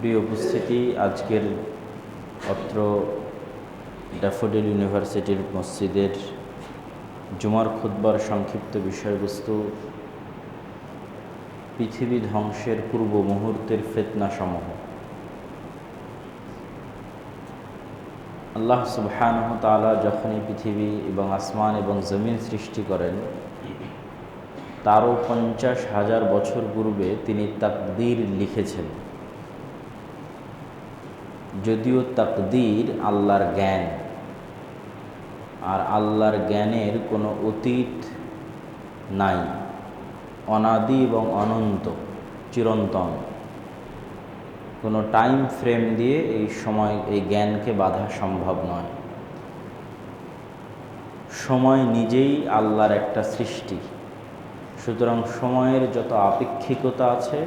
প্রিয় উপস্থিতি, আজকের অত্র ড্যাফোডিল ইউনিভার্সিটির মসজিদের জুমার খুতবার সংক্ষিপ্ত বিষয়বস্তু পৃথিবী ধ্বংসের পূর্ব মুহূর্তের ফিতনাসমূহ। আল্লাহ সুবহানাহু ওয়া তাআলা যখনই পৃথিবী এবং আসমান এবং জমিন সৃষ্টি করেন, তারও 50,000 বছর পূর্বে তিনি তাকদীর লিখেছেন। যদিও তাকদীর আল্লাহর জ্ঞান, আর আল্লাহর জ্ঞানের কোনো অতীত নাই, অনাদি এবং অনন্ত, চিরন্তন। কোনো টাইম ফ্রেম দিয়ে এই জ্ঞানকে বাঁধা সম্ভব নয়। সময় নিজেই আল্লাহর একটা সৃষ্টি, সুতরাং সময়ের যত আপেক্ষিকতা আছে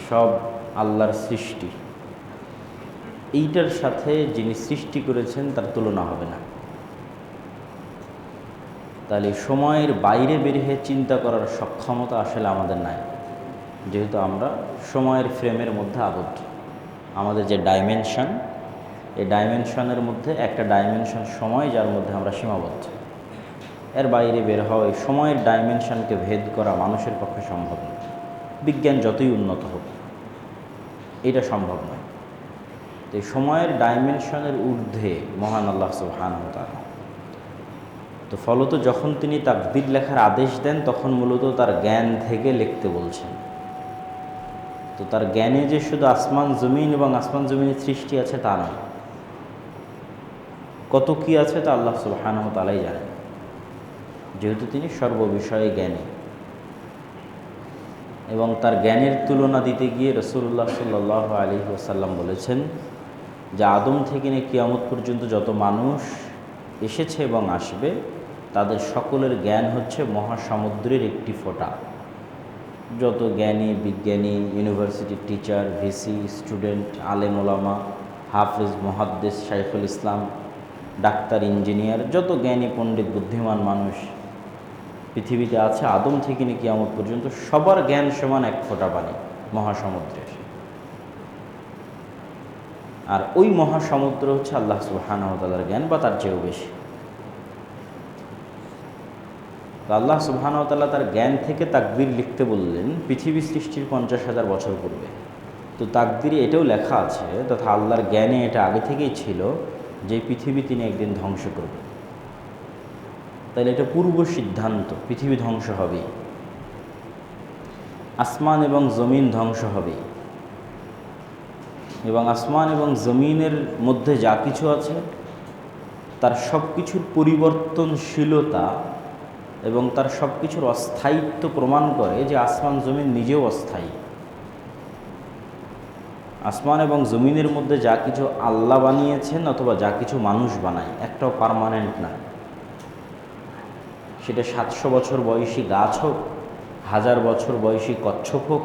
সব আল্লাহর সৃষ্টি। এইটার সাথে যিনি সৃষ্টি করেছেন তার তুলনা হবে না। তাহলে সময়ের বাইরে বের হয়ে চিন্তা করার সক্ষমতা আসলে আমাদের নাই, যেহেতু আমরা সময়ের ফ্রেমের মধ্যে আবদ্ধ। আমাদের যে ডাইমেনশন, এই ডাইমেনশনের মধ্যে একটা ডাইমেনশন সময়, যার মধ্যে আমরা সীমাবদ্ধ। এর বাইরে বের হওয়া, এই সময়ের ডাইমেনশনকে ভেদ করা মানুষের পক্ষে সম্ভব নয়। বিজ্ঞান যতই উন্নত হোক, এটা সম্ভব নয়। তো এই সময়ের ডাইমেনশনের ঊর্ধ্বে মহান আল্লাহ সুবহানাহু ওয়া তাআলা। তো ফলত যখন তিনি তাকদীর লেখার আদেশ দেন, তখন মূলত তার জ্ঞান থেকে লিখতে বলছেন। তো তার জ্ঞানে যে শুধু আসমান জমিন এবং আসমান জমিনের সৃষ্টি আছে তা নয়, কত কি আছে তা আল্লাহ সুবহানাহু ওয়া তাআলাই জানেন, যেহেতু তিনি সর্ববিষয়ে জ্ঞানী। এবং তার জ্ঞানের তুলনা দিতে গিয়ে রাসূলুল্লাহ সাল্লাল্লাহু আলাইহি ওয়াসাল্লাম বলেছেন যে আদম থেকে নিয়ে কিয়ামত পর্যন্ত যত মানুষ এসেছে এবং আসবে, তাদের সকলের জ্ঞান হচ্ছে মহাসমুদ্রের একটি ফোঁটা। যত জ্ঞানী, বিজ্ঞানী, ইউনিভার্সিটির টিচার, ভিসি, স্টুডেন্ট, আলেম ওলামা, হাফেজ, মুহাদ্দিস, শাইখুল ইসলাম, ডাক্তার, ইঞ্জিনিয়ার, যত জ্ঞানী পণ্ডিত বুদ্ধিমান মানুষ পৃথিবীতে আছে, আদম থেকে নিয়ে কিয়ামত পর্যন্ত সবার জ্ঞান সমান এক ফোঁটা পানি মহাসমুদ্রের। আর ওই মহাসমুদ্র হচ্ছে আল্লাহ সুবহানাহু ওয়া তাআলার জ্ঞান, বা তার চেয়েও বেশি। তো আল্লাহ সুবহানাহু ওয়া তাআলা তার জ্ঞান থেকে তাকদীর লিখতে বললেন পৃথিবী সৃষ্টির 50,000 বছর পূর্বে। তো তাকদীরে এটাও লেখা আছে, তথা আল্লাহর জ্ঞানে এটা আগে থেকেই ছিল, যে পৃথিবী তিনি একদিন ধ্বংস করবেন। তাহলে এটা পূর্ব সিদ্ধান্ত, পৃথিবী ধ্বংস হবেই, আসমান এবং জমিন ধ্বংস হবেই। এবং আসমান এবং জমিনের মধ্যে যা কিছু আছে তার সব কিছুর পরিবর্তনশীলতা এবং তার সব কিছুর অস্থায়িত্ব প্রমাণ করে যে আসমান জমিন নিজেও অস্থায়ী। আসমান এবং জমিনের মধ্যে যা কিছু আল্লাহ বানিয়েছেন অথবা যা কিছু মানুষ বানায়, একটাও পার্মানেন্ট না। সেটা 700 বছর বয়সী গাছ হোক, 1000 বছর বয়সী কচ্ছপ হোক,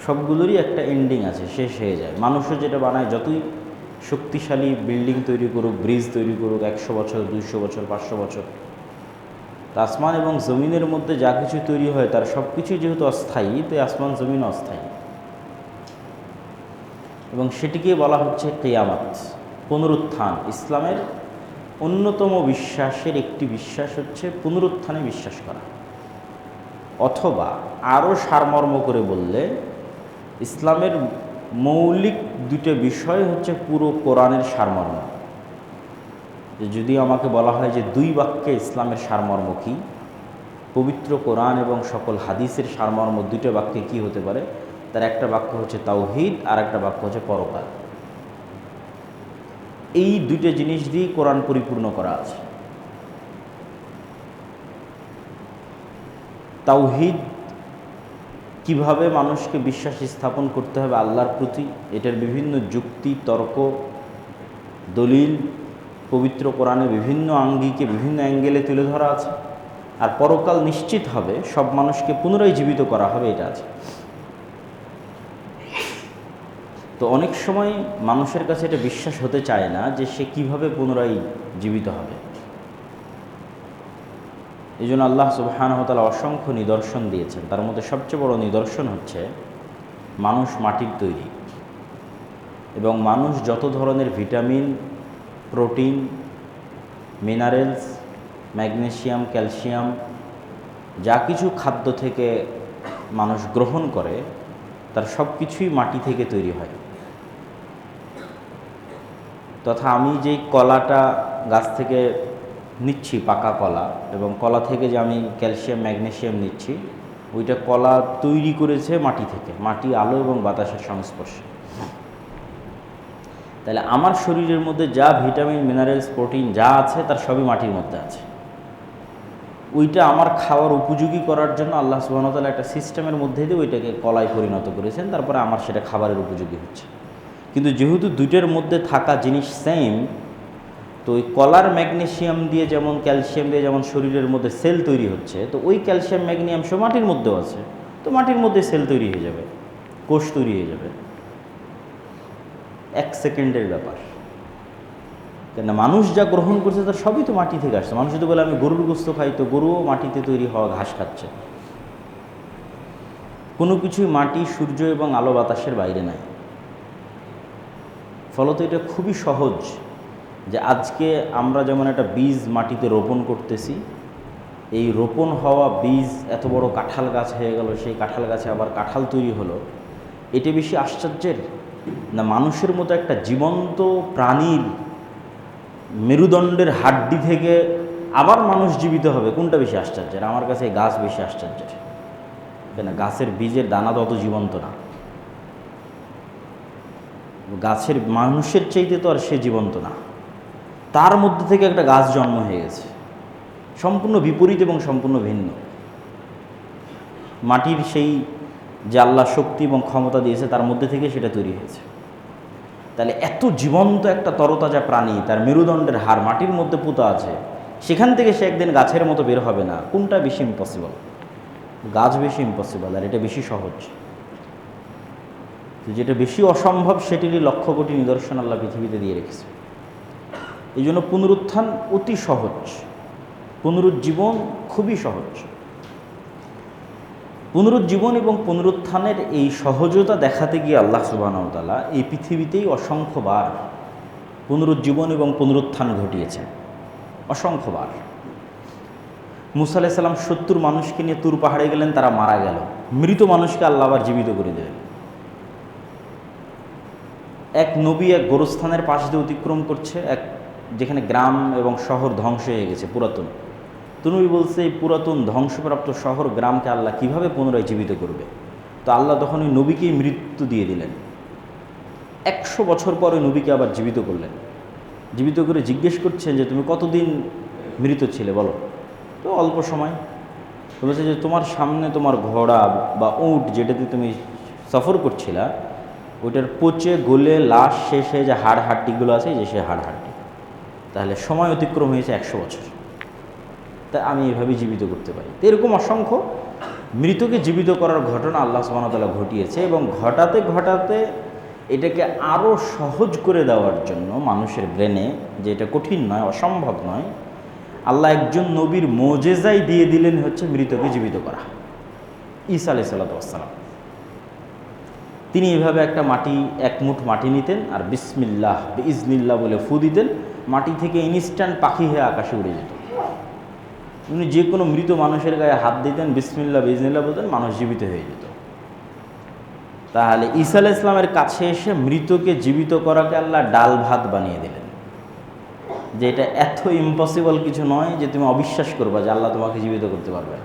সবগুলোরই একটা এন্ডিং আছে, শেষ হয়ে যায়। মানুষও যেটা বানায়, যতই শক্তিশালী বিল্ডিং তৈরি করুক, ব্রিজ তৈরি করুক, 100 বছর, 200 বছর, 500 বছর, আসমান এবং জমিনের মধ্যে যা কিছু তৈরি হয় তার সব কিছুই যেহেতু অস্থায়ী, তো আসমান জমিন অস্থায়ী। এবং সেটিকে বলা হচ্ছে কিয়ামত, পুনরুত্থান। ইসলামের অন্যতম বিশ্বাসের একটি বিশ্বাস হচ্ছে পুনরুত্থানে বিশ্বাস করা, অথবা আরও সারমর্ম করে বললে ইসলামের মৌলিক দুটো বিষয় হচ্ছে পুরো কোরআনের সারমর্ম। যদি আমাকে বলা হয় যে 2 বাক্যে ইসলামের সারমর্ম কী, পবিত্র কোরআন এবং সকল হাদিসের সারমর্ম 2টা বাক্যে কী হতে পারে, তার একটা বাক্য হচ্ছে তাওহীদ, আর একটা বাক্য হচ্ছে পরকাল। এই 2টা জিনিস দিয়ে কোরআন পরিপূর্ণ করা আছে। তাওহীদ, কিভাবে মানুষকে বিশ্বাস স্থাপন করতে হবে আল্লাহর প্রতি, এটার বিভিন্ন যুক্তি, তর্ক, দলিল পবিত্র কোরআনে বিভিন্ন আঙ্গিকে, বিভিন্ন অ্যাঙ্গেলে তুলে ধরা আছে। আর পরকাল নিশ্চিত হবে, সব মানুষকে পুনরায় জীবিত করা হবে, এটা আছে। তো অনেক সময় মানুষের কাছে এটা বিশ্বাস হতে চায় না যে সে কিভাবে পুনরায় জীবিত হবে। এই জন্য আল্লাহ সুবহানাহু ওয়া তাআলা অসংখ্য নিদর্শন দিয়েছেন। তার মধ্যে সবচেয়ে বড় নিদর্শন হচ্ছে মানুষ মাটির তৈরি। এবং মানুষ যত ধরনের vitamin, protein, minerals, magnesium, calcium যা কিছু খাদ্য থেকে মানুষ গ্রহণ করে তার সব কিছুই মাটি থেকে তৈরি হয়। তথা আমি যেই কলাটা গাছ থেকে নিচ্ছি, পাকা কলা, এবং কলা থেকে যে আমি ক্যালসিয়াম, ম্যাগনেসিয়াম নিচ্ছি, ওইটা কলা তৈরি করেছে মাটি থেকে, মাটি, আলো এবং বাতাসের সংস্পর্শে। তাহলে আমার শরীরের মধ্যে যা ভিটামিন, মিনারেলস, প্রোটিন যা আছে তার সবই মাটির মধ্যে আছে। ওইটা আমার খাওয়ার উপযোগী করার জন্য আল্লাহ সুবহানাহু ওয়া তাআলা একটা সিস্টেমের মধ্যে দিয়ে ওইটাকে কলায় পরিণত করেছেন, তারপরে আমার সেটা খাবারের উপযোগী হচ্ছে। কিন্তু যেহেতু দুইটার মধ্যে থাকা জিনিস সেম, তো ওই কলার ম্যাগনেসিয়াম দিয়ে যেমন, ক্যালসিয়াম দিয়ে যেমন শরীরের মধ্যে সেল তৈরি হচ্ছে, তো ওই ক্যালসিয়াম, ম্যাগনেসিয়াম সব মাটির মধ্যেও আছে, তো মাটির মধ্যে সেল তৈরি হয়ে যাবে, কোষ তৈরি হয়ে যাবে। 1 সেকেন্ডের ব্যাপার। কেন মানুষ যা গ্রহণ করছে তার সবই তো মাটি থেকে আসছে। মানুষ যদি বলে আমি গরুর গোস্ত খাই, তো গরুও মাটিতে তৈরি হওয়া ঘাস খাচ্ছে। কোনো কিছুই মাটি, সূর্য এবং আলো বাতাসের বাইরে নাই। ফলত এটা খুবই সহজ যে আজকে আমরা যেমন একটা বীজ মাটিতে রোপণ করতেছি, এই রোপণ হওয়া বীজ এত বড় কাঁঠাল গাছ হয়ে গেল, সেই কাঁঠাল গাছে আবার কাঁঠাল তৈরি হলো, এটা বেশি আশ্চর্যের না মানুষের মতো একটা জীবন্ত প্রাণীর মেরুদণ্ডের হাড্ডি থেকে আবার মানুষ জীবিত হবে? কোনটা বেশি আশ্চর্যের? আমার কাছে এই গাছ বেশি আশ্চর্যের। কেন গাছের বীজের দানা তো অত জীবন্ত না, গাছের মানুষের চাইতে তো আর সে জীবন্ত না, তার মধ্যে থেকে একটা গাছ জন্ম হয়ে গেছে, সম্পূর্ণ বিপরীত এবং সম্পূর্ণ ভিন্ন। মাটির সেই যে আল্লাহ শক্তি এবং ক্ষমতা দিয়েছে তার মধ্যে থেকে সেটা তৈরি হয়েছে। তাহলে এত জীবন্ত একটা তরতাজা প্রাণী, তার মেরুদণ্ডের হাড় মাটির মধ্যে পুঁতা আছে, সেখান থেকে সে একদিন গাছের মতো বের হবে না। কোনটা বেশি ইম্পসিবল? গাছ বেশি ইম্পসিবল, আর এটা বেশি সহজ। যেটা বেশি অসম্ভব সেটিরই লক্ষ কোটি নিদর্শন আল্লাহ পৃথিবীতে দিয়ে রেখেছে। এই জন্য পুনরুত্থান অতি সহজ, পুনরুজ্জীবন খুবই সহজ। পুনরুজ্জীবন এবং পুনরুত্থানের এই সহজতা দেখাতে গিয়ে আল্লাহ সুবহানাহু ওয়া তাআলা এই পৃথিবীতেই অসংখ্যবার পুনরুজ্জীবন এবং পুনরুত্থান ঘটিয়েছেন, অসংখ্যবার। মুসা আলাইহিস সালাম 70 মানুষকে নিয়ে তুর পাহাড়ে গেলেন, তারা মারা গেল, মৃত মানুষকে আল্লাহ আবার জীবিত করে দেবেন। এক নবী এক গোরস্থানের পাশ দিয়ে অতিক্রম করছে, যেখানে গ্রাম এবং শহর ধ্বংস হয়ে গেছে, পুরাতন। নবী বলছে এই পুরাতন ধ্বংসপ্রাপ্ত শহর গ্রামকে আল্লাহ কিভাবে পুনরায় জীবিত করবে? তো আল্লাহ তখন ওই নবীকেই মৃত্যু দিয়ে দিলেন। 100 বছর পরে নবীকে আবার জীবিত করলেন। জীবিত করে জিজ্ঞেস করছেন যে তুমি কতদিন মৃত ছিলে বলো? তো অল্প সময়। তো বলছে যে তোমার সামনে তোমার ঘোড়া বা উট যেটাতে তুমি সফর করছিলা, ওইটার পচে গলে লাশ শেষে যে হাড় হাড্ডিগুলো আছে, যে সে হাড় হাড্ডি। তাহলে সময় অতিক্রম হয়েছে 100 বছর। তা আমি এভাবেই জীবিত করতে পারি। তো এরকম অসংখ্য মৃতকে জীবিত করার ঘটনা আল্লাহ সুবহানাহু ওয়া তাআলা ঘটিয়েছে, এবং ঘটাতে ঘটাতে এটাকে আরও সহজ করে দেওয়ার জন্য মানুষের ব্রেনে, যে এটা কঠিন নয়, অসম্ভব নয়, আল্লাহ একজন নবীর মোজেজাই দিয়ে দিলেন হচ্ছে মৃতকে জীবিত করা। ঈসা আলাইহিস সালাম তিনি এভাবে একটা এক মুঠ মাটি নিতেন আর বিসমিল্লাহ বিইজনিল্লাহ বলে ফু দিতেন, মাটি থেকে ইনস্ট্যান্ট পাখি হয়ে আকাশে উড়ে যেত। উনি যে কোনো মৃত মানুষের গায়ে হাত দিতেন, বিসমিল্লাহ বিইজনিল্লাহ বলতেন, মানুষ জীবিত হয়ে যেত। তাহলে ঈসা আলাইহিস সালামের কাছে এসে মৃতকে জীবিত করাকে আল্লাহ ডাল ভাত বানিয়ে দিলেন, যে এটা এত ইম্পসিবল কিছু নয় যে তুমি অবিশ্বাস করবা যে আল্লাহ তোমাকে জীবিত করতে পারবে।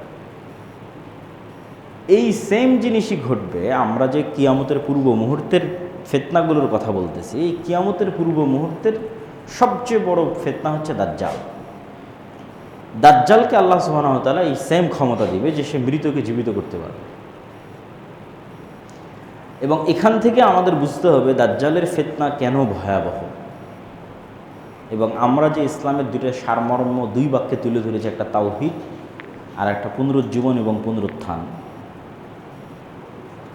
এই সেম জিনিসই ঘটবে। আমরা যে কিয়ামতের পূর্ব মুহূর্তের ফিতনাগুলোর কথা বলতেছি, এই কিয়ামতের পূর্ব মুহূর্তের সবচেয়ে বড় ফিতনা হচ্ছে দাজ্জাল। দাজ্জালকে আল্লাহ সুবহানাহু ওয়া তাআলা এই সেম ক্ষমতা দিবে যে সে মৃতকে জীবিত করতে পারবে। এবং এখান থেকে আমাদের বুঝতে হবে দাজ্জালের ফিতনা কেন ভয়াবহ। এবং আমরা যে ইসলামের দুইটা সারমর্ম 2 বাক্যে তুলে ধরেছি, একটা তাওহীদ আর একটা পুনরুজ্জীবন এবং পুনরুত্থান।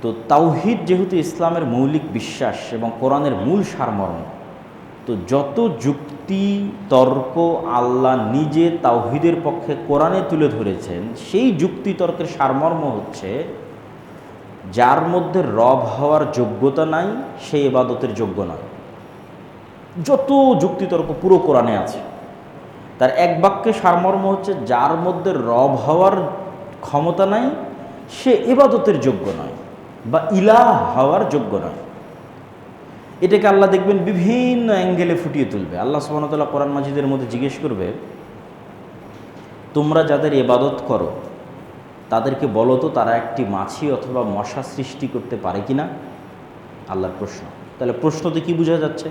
তো তাওহীদ যেহেতু ইসলামের মৌলিক বিশ্বাস এবং কোরআনের মূল সারমর্ম, তো যত যুক্তি তর্ক আল্লাহ নিজে তাওহীদের পক্ষে কোরআনে তুলে ধরেছেন, সেই যুক্তি তর্কের সারমর্ম হচ্ছে যার মধ্যে রব হওয়ার যোগ্যতা নাই সে ইবাদতের যোগ্য নয়। যত যুক্তিতর্ক পুরো কোরআনে আছে, তার এক বাক্যে সারমর্ম হচ্ছে যার মধ্যে রব হওয়ার ক্ষমতা নাই সে ইবাদতের যোগ্য নয় বা ইলাহ হওয়ার যোগ্য নয়। এটাকে আল্লাহ দেখবেন বিভিন্ন অ্যাঙ্গেলে ফুটিয়ে তুলবে। আল্লাহ সুবহানাহু ওয়া তাআলা কোরআন মাজিদের মধ্যে জিজ্ঞেস করবে, তোমরা যাদের ইবাদত করো তাদেরকে বলো তো তারা একটি মাছি অথবা মশা সৃষ্টি করতে পারে কি না? আল্লাহর প্রশ্ন। তাহলে প্রশ্নতে কি বোঝা যাচ্ছে?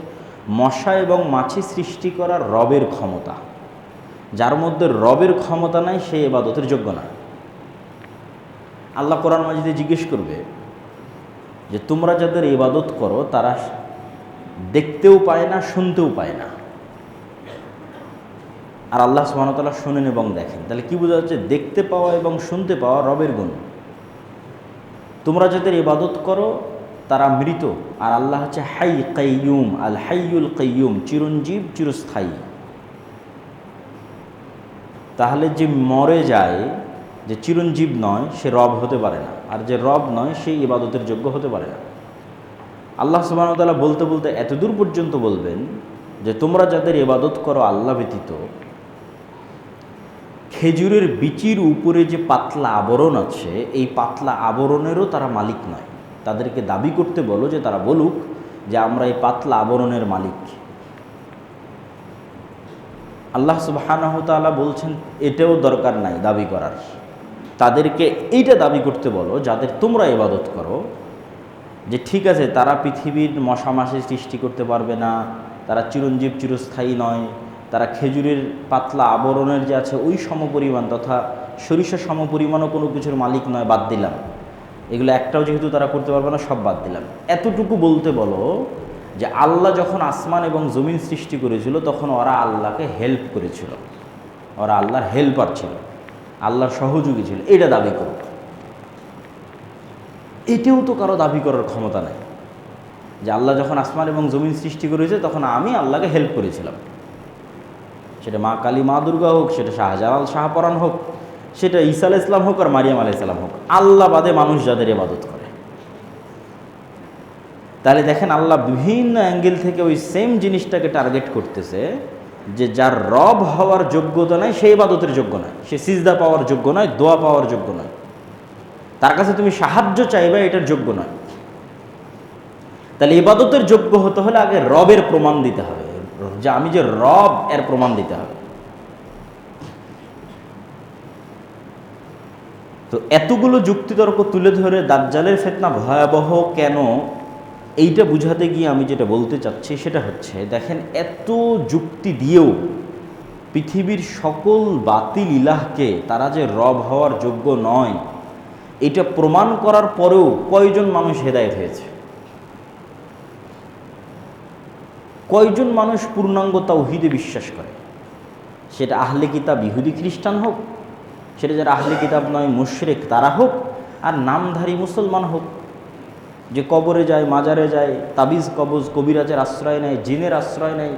মশা এবং মাছি সৃষ্টি করার রবের ক্ষমতা। যার মধ্যে রবের ক্ষমতা নাই সে ইবাদতের যোগ্য নয়। আল্লাহ কোরআন মাজিদে জিজ্ঞেস করবে যে তোমরা যাদের ইবাদত করো তারা দেখতেও পায় না, শুনতেও পায় না, আর আল্লাহ সুবহানাহু ওয়া তাআলা শুনেন এবং দেখেন। তাহলে কি বোঝা যাচ্ছে? দেখতে পাওয়া এবং শুনতে পাওয়া রবের গুণ। তোমরা যাদের ইবাদত করো তারা মৃত, আর আল্লাহ হচ্ছে হাই কাইয়ুম, আল হাইয়ুল কাইয়ুম, চিরঞ্জীব, চিরস্থায়ী। তাহলে যে মরে যায়, যে চিরঞ্জীব নয় সে রব হতে পারে না, আর যে রব নয় সে ইবাদতের যোগ্য হতে পারে না। আল্লাহ সুবহানাহু ওয়া তাআলা বলতে বলতে এতদূর পর্যন্ত বলবেন যে তোমরা যাদের ইবাদত করো আল্লাহ ব্যতীত, খেজুরের বিচির উপরে যে পাতলা আবরণ আছে এই পাতলা আবরণেরও তারা মালিক নয়। তাদেরকে দাবি করতে বলো যে তারা বলুক যে আমরা এই পাতলা আবরণের মালিক। আল্লাহ সুবহানাহু ওয়া তাআলা বলছেন এটাও দরকার নাই দাবি করার, তাদেরকে এইটা দাবি করতে বলো যাদের তোমরা ইবাদত করো, যে ঠিক আছে তারা পৃথিবীর মশামাছি সৃষ্টি করতে পারবে না, তারা চিরঞ্জীব, চিরস্থায়ী নয়, তারা খেজুরের পাতলা আবরণের যে আছে ওই সমপরিমাণ তথা সরিষা সমপরিমাণও কোনো কিছুর মালিক নয়, বাদ দিলাম। এগুলো একটাও যেহেতু তারা করতে পারবে না, সব বাদ দিলাম। এতটুকু বলতে বলো যে আল্লাহ যখন আসমান এবং জমিন সৃষ্টি করেছিল তখন ওরা আল্লাহকে হেল্প করেছিল, ওরা আল্লাহর হেল্পার ছিল, আল্লাহর সহযোগী ছিল, এটা দাবি করো। এটাও তো কারো দাবি করার ক্ষমতা নেই যে আল্লাহ যখন আসমান এবং জমিন সৃষ্টি করেছে তখন আমি আল্লাহকে হেল্প করেছিলাম। সেটা মা কালী, মা দুর্গা হোক, সেটা শাহজালাল, শাহপরাণ হোক, সেটা ঈসা আলাইহিস সালাম হোক আর মারিয়াম আলাইহিস সালাম হোক, আল্লাহ বাদে মানুষ যাদের ইবাদত করে। তাহলে দেখেন আল্লাহ বিভিন্ন অ্যাঙ্গেল থেকে ওই সেম জিনিসটাকে টার্গেট করতেছে যে যার রব হওয়ার যোগ্যতা নাই সে ইবাদতের যোগ্য নয়, সে সিজদা পাওয়ার যোগ্য নয়, দোয়া পাওয়ার যোগ্য নয়, তার কাছে তুমি সাহায্য চাইবে এটার যোগ্য নয়। তাহলে ইবাদতের যোগ্য হতে হলে আগে রবের প্রমাণ দিতে হবে, যে আমি যে রব এর প্রমাণ দিতে হবে। তো এতগুলো যুক্তিতর্ক তুলে ধরে দাজ্জালের ফিতনা ভয়াবহ কেন এইটা বুঝাতে গিয়ে আমি যেটা বলতে চাচ্ছি সেটা হচ্ছে, দেখেন এত যুক্তি দিয়েও পৃথিবীর সকল বাতিল ইলাহকে তারা যে রব হওয়ার যোগ্য নয় এটা প্রমাণ করার পরেও কয়জন মানুষ হেদায়েত হয়েছে? কয়জন মানুষ পূর্ণাঙ্গ তাওহীদে বিশ্বাস করে? সেটা আহলে কিতাব ইহুদি খ্রিস্টান হোক, সেটা যারা আহলে কিতাব নয় মুশরিক তারা হোক, আর নামধারী মুসলমান হোক, যে কবরে যায়, মাজারে যায়, তাবিজ কবজ কবিরাজের আশ্রয় নেয়, জিনের আশ্রয় নেয়,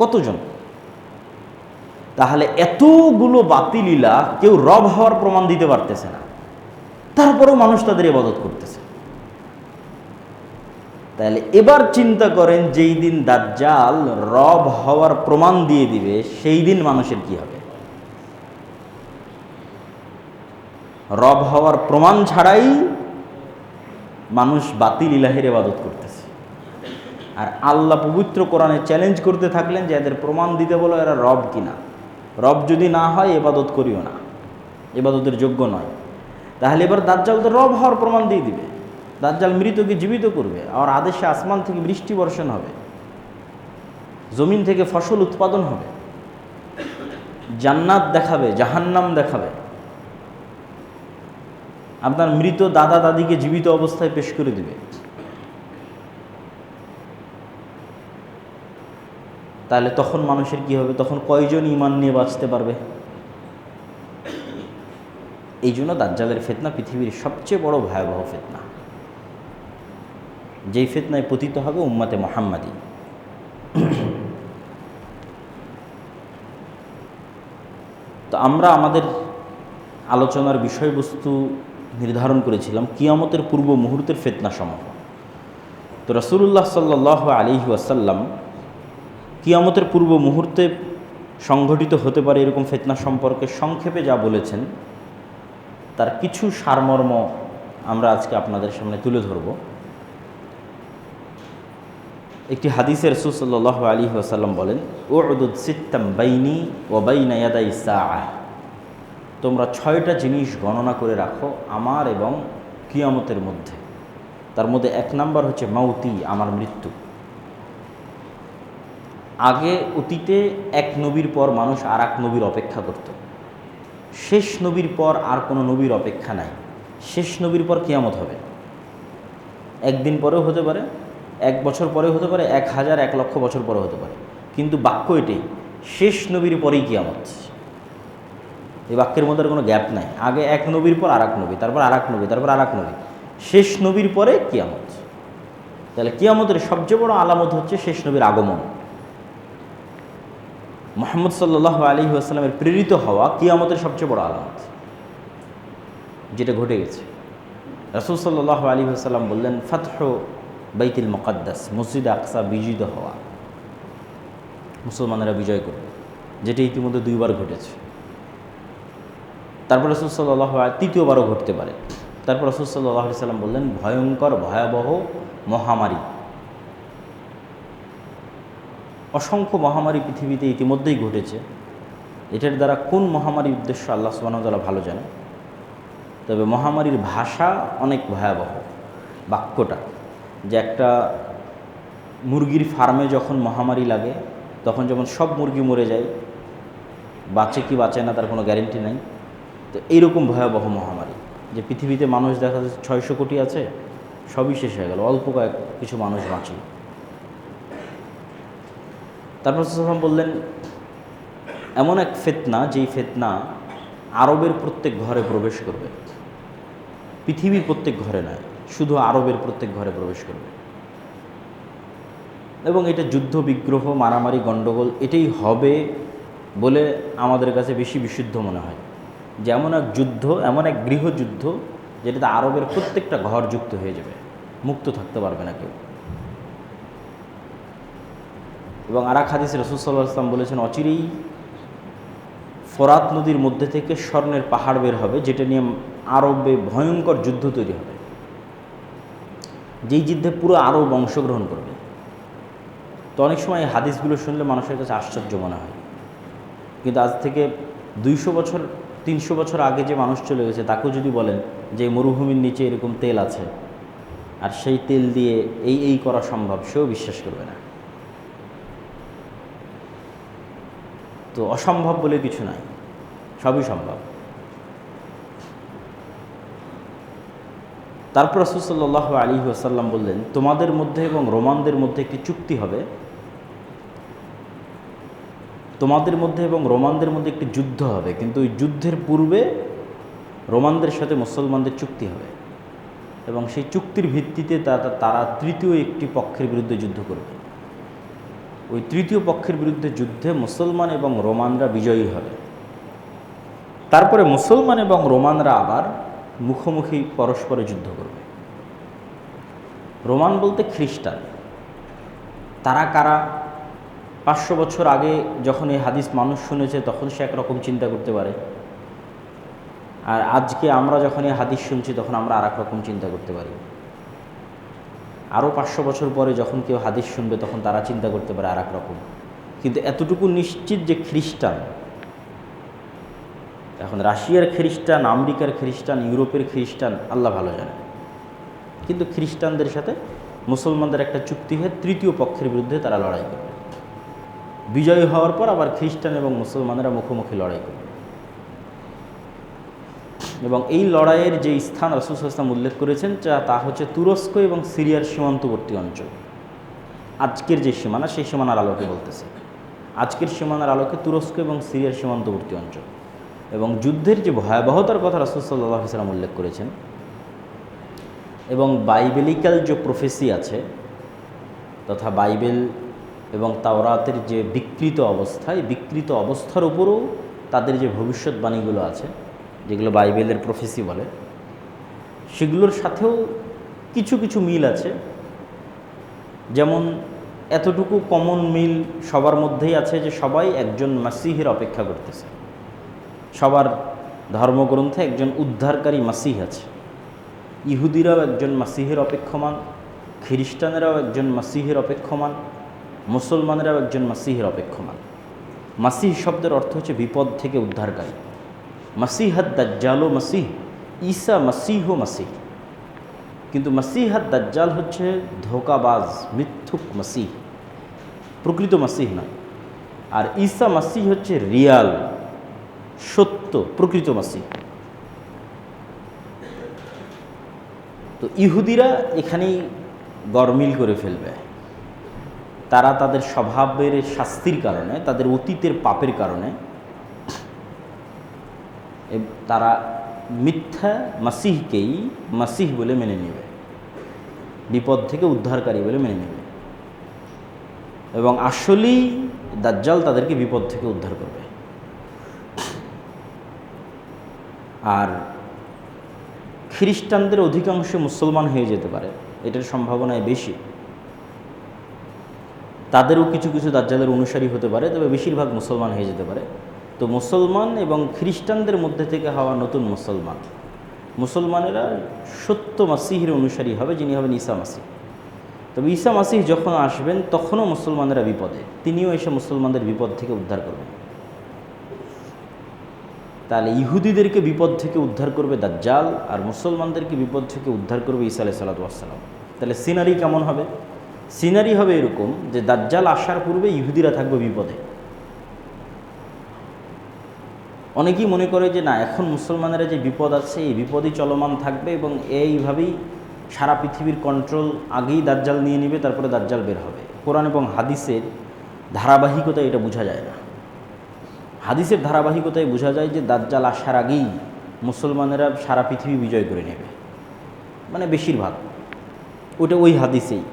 কতজন? তাহলে এতগুলো বাতিল ইলাহ কেউ রব হওয়ার প্রমাণ দিতে পারতেছে না, তারপরেও মানুষ তাদের ইবাদত করতেছে। তাহলে এবার চিন্তা করেন যেই দিন দাজ্জাল রব হওয়ার প্রমাণ দিয়ে দিবে সেই দিন মানুষের কি হবে? রব হওয়ার প্রমাণ ছাড়াই মানুষ বাতিল ইলাহের ইবাদত করতেছে, আর আল্লাহ পবিত্র কোরআনে চ্যালেঞ্জ করতে থাকলেন যে এদের প্রমাণ দিতে বলো এরা রব কিনা। রব যদি না হয় ইবাদত করিও না, ইবাদতের যোগ্য নয়। তাহলে এবার দাজ্জাল তো রব হওয়ার প্রমাণ দিয়ে দিবে, দাজ্জাল মৃতকে জীবিত করবে, আর আদেশে আসমান থেকে বৃষ্টি বর্ষণ হবে, জমিন থেকে ফসল উৎপাদন হবে, জান্নাত দেখাবে, জাহান্নাম দেখাবে, আপনার মৃত দাদা দাদিকে জীবিত অবস্থায় পেশ করে দিবে। তাহলে তখন মানুষের কি হবে? তখন কয়জন ঈমান নিয়ে বাঁচতে পারবে? এই জন্য দাজ্জালের ফিতনা পৃথিবীর সবচেয়ে বড় ভয়াবহ ফিতনা, যেই ফিতনায় পতিত হবে উম্মতে মুহাম্মাদি। তো আমরা আমাদের আলোচনার বিষয়বস্তু নির্ধারণ করেছিলাম কিয়ামতের পূর্ব মুহূর্তের ফিতনাসমূহ। তো রাসূলুল্লাহ সাল্লাল্লাহু আলাইহি ওয়াসাল্লাম কিয়ামতের পূর্ব মুহূর্তে সংঘটিত হতে পারে এরকম ফিতনা সম্পর্কে সংক্ষেপে যা বলেছেন তার কিছু সারমর্ম আমরা আজকে আপনাদের সামনে তুলে ধরব। একটি হাদিসে রাসূল সাল্লাল্লাহু আলাইহি ওয়াসাল্লাম বলেন, উ'দুদ সিত্তাম বাইনি ওয়া বাইনা ইয়াদাই সাআহ, তোমরা 6টা জিনিস গণনা করে রাখো আমার এবং কিয়ামতের মধ্যে। তার মধ্যে 1 নাম্বার হচ্ছে মাউতি, আমার মৃত্যু। আগে অতীতে এক নবীর পর মানুষ আর এক নবীর অপেক্ষা করত, শেষ নবীর পর আর কোনো নবীর অপেক্ষা নাই। শেষ নবীর পর কিয়ামত হবে, একদিন পরেও হতে পারে, 1 বছর পরেও হতে পারে, 1000 1 লক্ষ বছর পরে হতে পারে, কিন্তু বাক্য এটাই, শেষ নবীর পরেই কিয়ামত। এই বাক্যের মধ্যে কোনো গ্যাপ নাই। আগে এক নবীর পর আর এক নবী, তারপর আর এক নবী, তারপর আর এক নবী, শেষ নবীর পরে কিয়ামত। তাহলে কিয়ামতের সবচেয়ে বড় আলামত হচ্ছে শেষ নবীর আগমন। মুহাম্মদ সাল্লাল্লাহু আলাইহি ওয়াসাল্লামের প্রেরিত হওয়া কিয়ামতের সবচেয়ে বড় আলামত, যেটা ঘটে গেছে। রাসূল সাল্লাল্লাহু আলাইহি ওয়াসাল্লাম বললেন, ফাতহু বাইতুল মুকাদ্দাস, মসজিদ আকসা বিজয়িত হওয়া, মুসলমানেরা বিজয় করবে, যেটা ইতিমধ্যে 2 বার ঘটেছে। তারপর রাসূল সাল্লাল্লাহু আলাইহি, 3য়বারও ঘটতে পারে। তারপর রাসূল সাল্লাল্লাহু আলাইহি সাল্লাম বললেন, ভয়ঙ্কর ভয়াবহ মহামারী, অসংখ্য মহামারী পৃথিবীতে ইতিমধ্যেই ঘটেছে। এটার দ্বারা কোন মহামারীর উদ্দেশ্য আল্লাহ সুবহানাহু ওয়া তাআলা ভালো জানেন। তবে মহামারীর ভাষা অনেক ভয়াবহ। বাক্যটা যে একটা মুরগির ফার্মে যখন মহামারী লাগে, তখন যখন সব মুরগি মরে যায়, বাঁচে কি বাঁচে না তার কোনো গ্যারেন্টি নাই। তো এইরকম ভয়াবহ মহামারী, যে পৃথিবীতে মানুষ দেখা যাচ্ছে 600 কোটি আছে, সবই শেষ হয়ে গেল, অল্প কিছু মানুষ বাঁচে। তারপর সাল্লাম বললেন, এমন এক ফিতনা, যেই ফিতনা আরবের প্রত্যেক ঘরে প্রবেশ করবে, পৃথিবীর প্রত্যেক ঘরে নয়, শুধু আরবের প্রত্যেক ঘরে প্রবেশ করবে। এবং এটা যুদ্ধ বিগ্রহ, মারামারি, গণ্ডগোল এটাই হবে বলে আমাদের কাছে বেশি বিশুদ্ধ মনে হয়। যে এমন এক যুদ্ধ, এমন এক গৃহযুদ্ধ, যেটাতে আরবের প্রত্যেকটা ঘর যুক্ত হয়ে যাবে, মুক্ত থাকতে পারবে না কেউ। এবং আর এক হাদিসে রাসূল সাল্লাল্লাহু আলাইহি ওয়াসাল্লাম বলেছেন, অচিরেই ফোরাত নদীর মধ্যে থেকে স্বর্ণের পাহাড় বের হবে, যেটা নিয়ে আরবে ভয়ঙ্কর যুদ্ধ তৈরি হবে, যেই যুদ্ধে পুরো আরব অংশগ্রহণ করবে। তো অনেক সময় এই হাদিসগুলো শুনলে মানুষের কাছে আশ্চর্য মনে হয়, কিন্তু আজ থেকে 200 বছর 300 বছর আগে যে মানুষ চলে গেছে, তাকেও যদি বলেন যে মরুভূমির নিচে এরকম তেল আছে আর সেই তেল দিয়ে এই করা সম্ভব, সেও বিশ্বাস করবে না। তো অসম্ভব বলে কিছু নাই, সবই সম্ভব। তারপর রাসূল সাল্লাল্লাহু আলাইহি ওয়াসাল্লাম বললেন, তোমাদের মধ্যে এবং রোমানদের মধ্যে একটি চুক্তি হবে, তোমাদের মধ্যে এবং রোমানদের মধ্যে একটি যুদ্ধ হবে, কিন্তু ওই যুদ্ধের পূর্বে রোমানদের সাথে মুসলমানদের চুক্তি হবে, এবং সেই চুক্তির ভিত্তিতে তারা 3য় একটি পক্ষের বিরুদ্ধে যুদ্ধ করবে। ওই 3য় পক্ষের বিরুদ্ধে যুদ্ধে মুসলমান এবং রোমানরা বিজয়ী হবে। তারপরে মুসলমান এবং রোমানরা আবার মুখোমুখি পরস্পরে যুদ্ধ করবে। রোমান বলতে খ্রিস্টান। তারা কারা? 500 বছর আগে যখন এই হাদিস মানুষ শুনেছে, তখন সে একরকম চিন্তা করতে পারে, আর আজকে আমরা যখন এই হাদিস শুনছি, তখন আমরা আর এক রকম চিন্তা করতে পারি। আরও 500 বছর পরে যখন কেউ হাদিস শুনবে, তখন তারা চিন্তা করতে পারে আর এক রকম। কিন্তু এতটুকু নিশ্চিত যে খ্রিস্টান, এখন রাশিয়ার খ্রিস্টান, আমেরিকার খ্রিস্টান, ইউরোপের খ্রিস্টান, আল্লাহ ভালো জানে, কিন্তু খ্রিস্টানদের সাথে মুসলমানদের একটা চুক্তি হয়ে 3য় পক্ষের বিরুদ্ধে তারা লড়াই করবে। বিজয়ী হওয়ার পর আবার খ্রিস্টান এবং মুসলমানেরা মুখোমুখি লড়াই করবে। এবং এই লড়াইয়ের যে স্থান রাসূল সাল্লাল্লাহু আলাইহি ওয়াসাল্লাম উল্লেখ করেছেন, তা হচ্ছে তুরস্ক এবং সিরিয়ার সীমান্তবর্তী অঞ্চল। আজকের যে সীমানা, সেই সীমানার আলোকে বলতেছে। আজকের সীমানার আলোকে তুরস্ক এবং সিরিয়ার সীমান্তবর্তী অঞ্চল। এবং যুদ্ধের যে ভয়াবহতার কথা রাসূল সাল্লাল্লাহু আলাইহি ওয়াসাল্লাম উল্লেখ করেছেন, এবং বাইবেলিক্যাল যে প্রফেসি আছে, তথা বাইবেল এবং তাওরাতের যে বিকৃত অবস্থা, এই বিকৃত অবস্থার উপরও তাদের যে ভবিষ্যৎবাণীগুলো আছে, যেগুলো বাইবেলের প্রফেসি বলে, সেগুলোর সাথেও কিছু কিছু মিল আছে। যেমন এতটুকু কমন মিল সবার মধ্যেই আছে যে সবাই একজন মাসিহের অপেক্ষা করতেছে। সবার ধর্মগ্রন্থে একজন উদ্ধারকারী মাসিহ আছে। ইহুদিরাও একজন মাসিহের অপেক্ষমান, খ্রিস্টানেরাও একজন মাসিহের অপেক্ষমান, মুসলমানেরাও একজন মাসিহের অপেক্ষমান। মাসিহ শব্দের অর্থ হচ্ছে বিপদ থেকে উদ্ধারকারী। মাসিহাত দাজ্জালও মাসিহ, ঈসা মাসিহ মাসিহ। কিন্তু মাসিহাত দাজ্জাল হচ্ছে ধোঁকাবাজ, মিথ্যুক মাসিহ, প্রকৃত মাসিহ নয়। আর ঈসা মাসিহ হচ্ছে রিয়াল, সত্য, প্রকৃত মাসিহ। তো ইহুদিরা এখানেই গরমিল করে ফেলবে। তারা তাদের স্বভাবের শাস্তির কারণে, তাদের অতীতের পাপের কারণে তারা মিথ্যা মাসিহকেই মাসিহ বলে মেনে নেবে, বিপদ থেকে উদ্ধারকারী বলে মেনে নেবে, এবং আসলেই দাজ্জাল তাদেরকে বিপদ থেকে উদ্ধার করবে। আর খ্রিস্টানদের অধিকাংশ মুসলমান হয়ে যেতে পারে, এটার সম্ভাবনায় বেশি। তাদেরও কিছু কিছু দাজ্জালের অনুসারী হতে পারে, তবে বেশিরভাগ মুসলমান হয়ে যেতে পারে। তো মুসলমান এবং খ্রিস্টানদের মধ্যে থেকে হওয়া নতুন মুসলমানেরা সত্য মাসিহের অনুসারী হবে, যিনি হবেন ঈসা মাসিহ। তবে ঈসা মাসিহ যখন আসবেন তখনও মুসলমানেরা বিপদে, তিনিও এসে মুসলমানদের বিপদ থেকে উদ্ধার করবেন। তাহলে ইহুদিদেরকে বিপদ থেকে উদ্ধার করবে দাজ্জাল, আর মুসলমানদেরকে বিপদ থেকে উদ্ধার করবে ঈসা আলাইহিস সালাতু ওয়াস সালাম। তাহলে সিনারি কেমন হবে? সিনারি হবে এরকম যে দাজ্জাল আসার পূর্বে ইহুদিরা থাকবে বিপদে। অনেকেই মনে করে যে না, এখন মুসলমানেরা যে বিপদ আছে এই বিপদই চলমান থাকবে এবং এইভাবেই সারা পৃথিবীর কন্ট্রোল আগেই দাজ্জাল নিয়ে নেবে, তারপরে দাজ্জাল বের হবে। কোরআন এবং হাদিসের ধারাবাহিকতায় এটা বোঝা যায় না। হাদিসের ধারাবাহিকতায় বোঝা যায় যে দাজ্জাল আসার আগেই মুসলমানেরা সারা পৃথিবী বিজয় করে নেবে, মানে বেশিরভাগ। ওটা ওই হাদিসেই,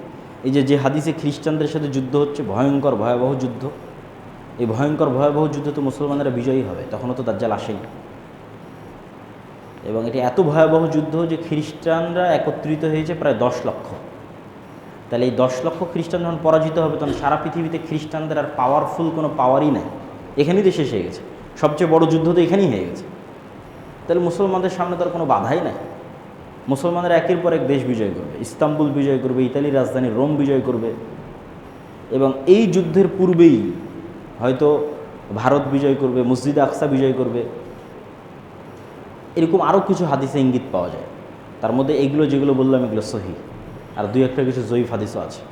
এই যে হাদিসে খ্রিস্টানদের সাথে যুদ্ধ হচ্ছে, ভয়ঙ্কর ভয়াবহ যুদ্ধ, এই ভয়ঙ্কর ভয়াবহ যুদ্ধ তো মুসলমানেরা বিজয়ী হবে, তখনও তো দাজ্জাল আসেনি। এবং এটা এত ভয়াবহ যুদ্ধ যে খ্রিস্টানরা একত্রিত হয়েছে প্রায় 10 লক্ষ। তাহলে এই 10 লক্ষ খ্রিস্টান যখন পরাজিত হবে তখন সারা পৃথিবীতে খ্রিস্টানদের আর পাওয়ারফুল কোনো পাওয়ারই নেই, এখানেই তো শেষ হয়ে গেছে। সবচেয়ে বড় যুদ্ধ তো এখানেই হয়ে গেছে। তাহলে মুসলমানদের সামনে তার কোনো বাধাই নাই। মুসলমানরা একের পর এক দেশ বিজয় করবে, ইস্তাম্বুল বিজয় করবে, ইতালির রাজধানী রোম বিজয় করবে, এবং এই যুদ্ধের পূর্বেই হয়তো ভারত বিজয় করবে, মসজিদে আকসা বিজয় করবে। এরকম আরও কিছু হাদিসে ইঙ্গিত পাওয়া যায়। তার মধ্যে এগুলো যেগুলো বললাম এগুলো সহি, আর দুই একটা কিছু জয়ীফ হাদিসও আছে।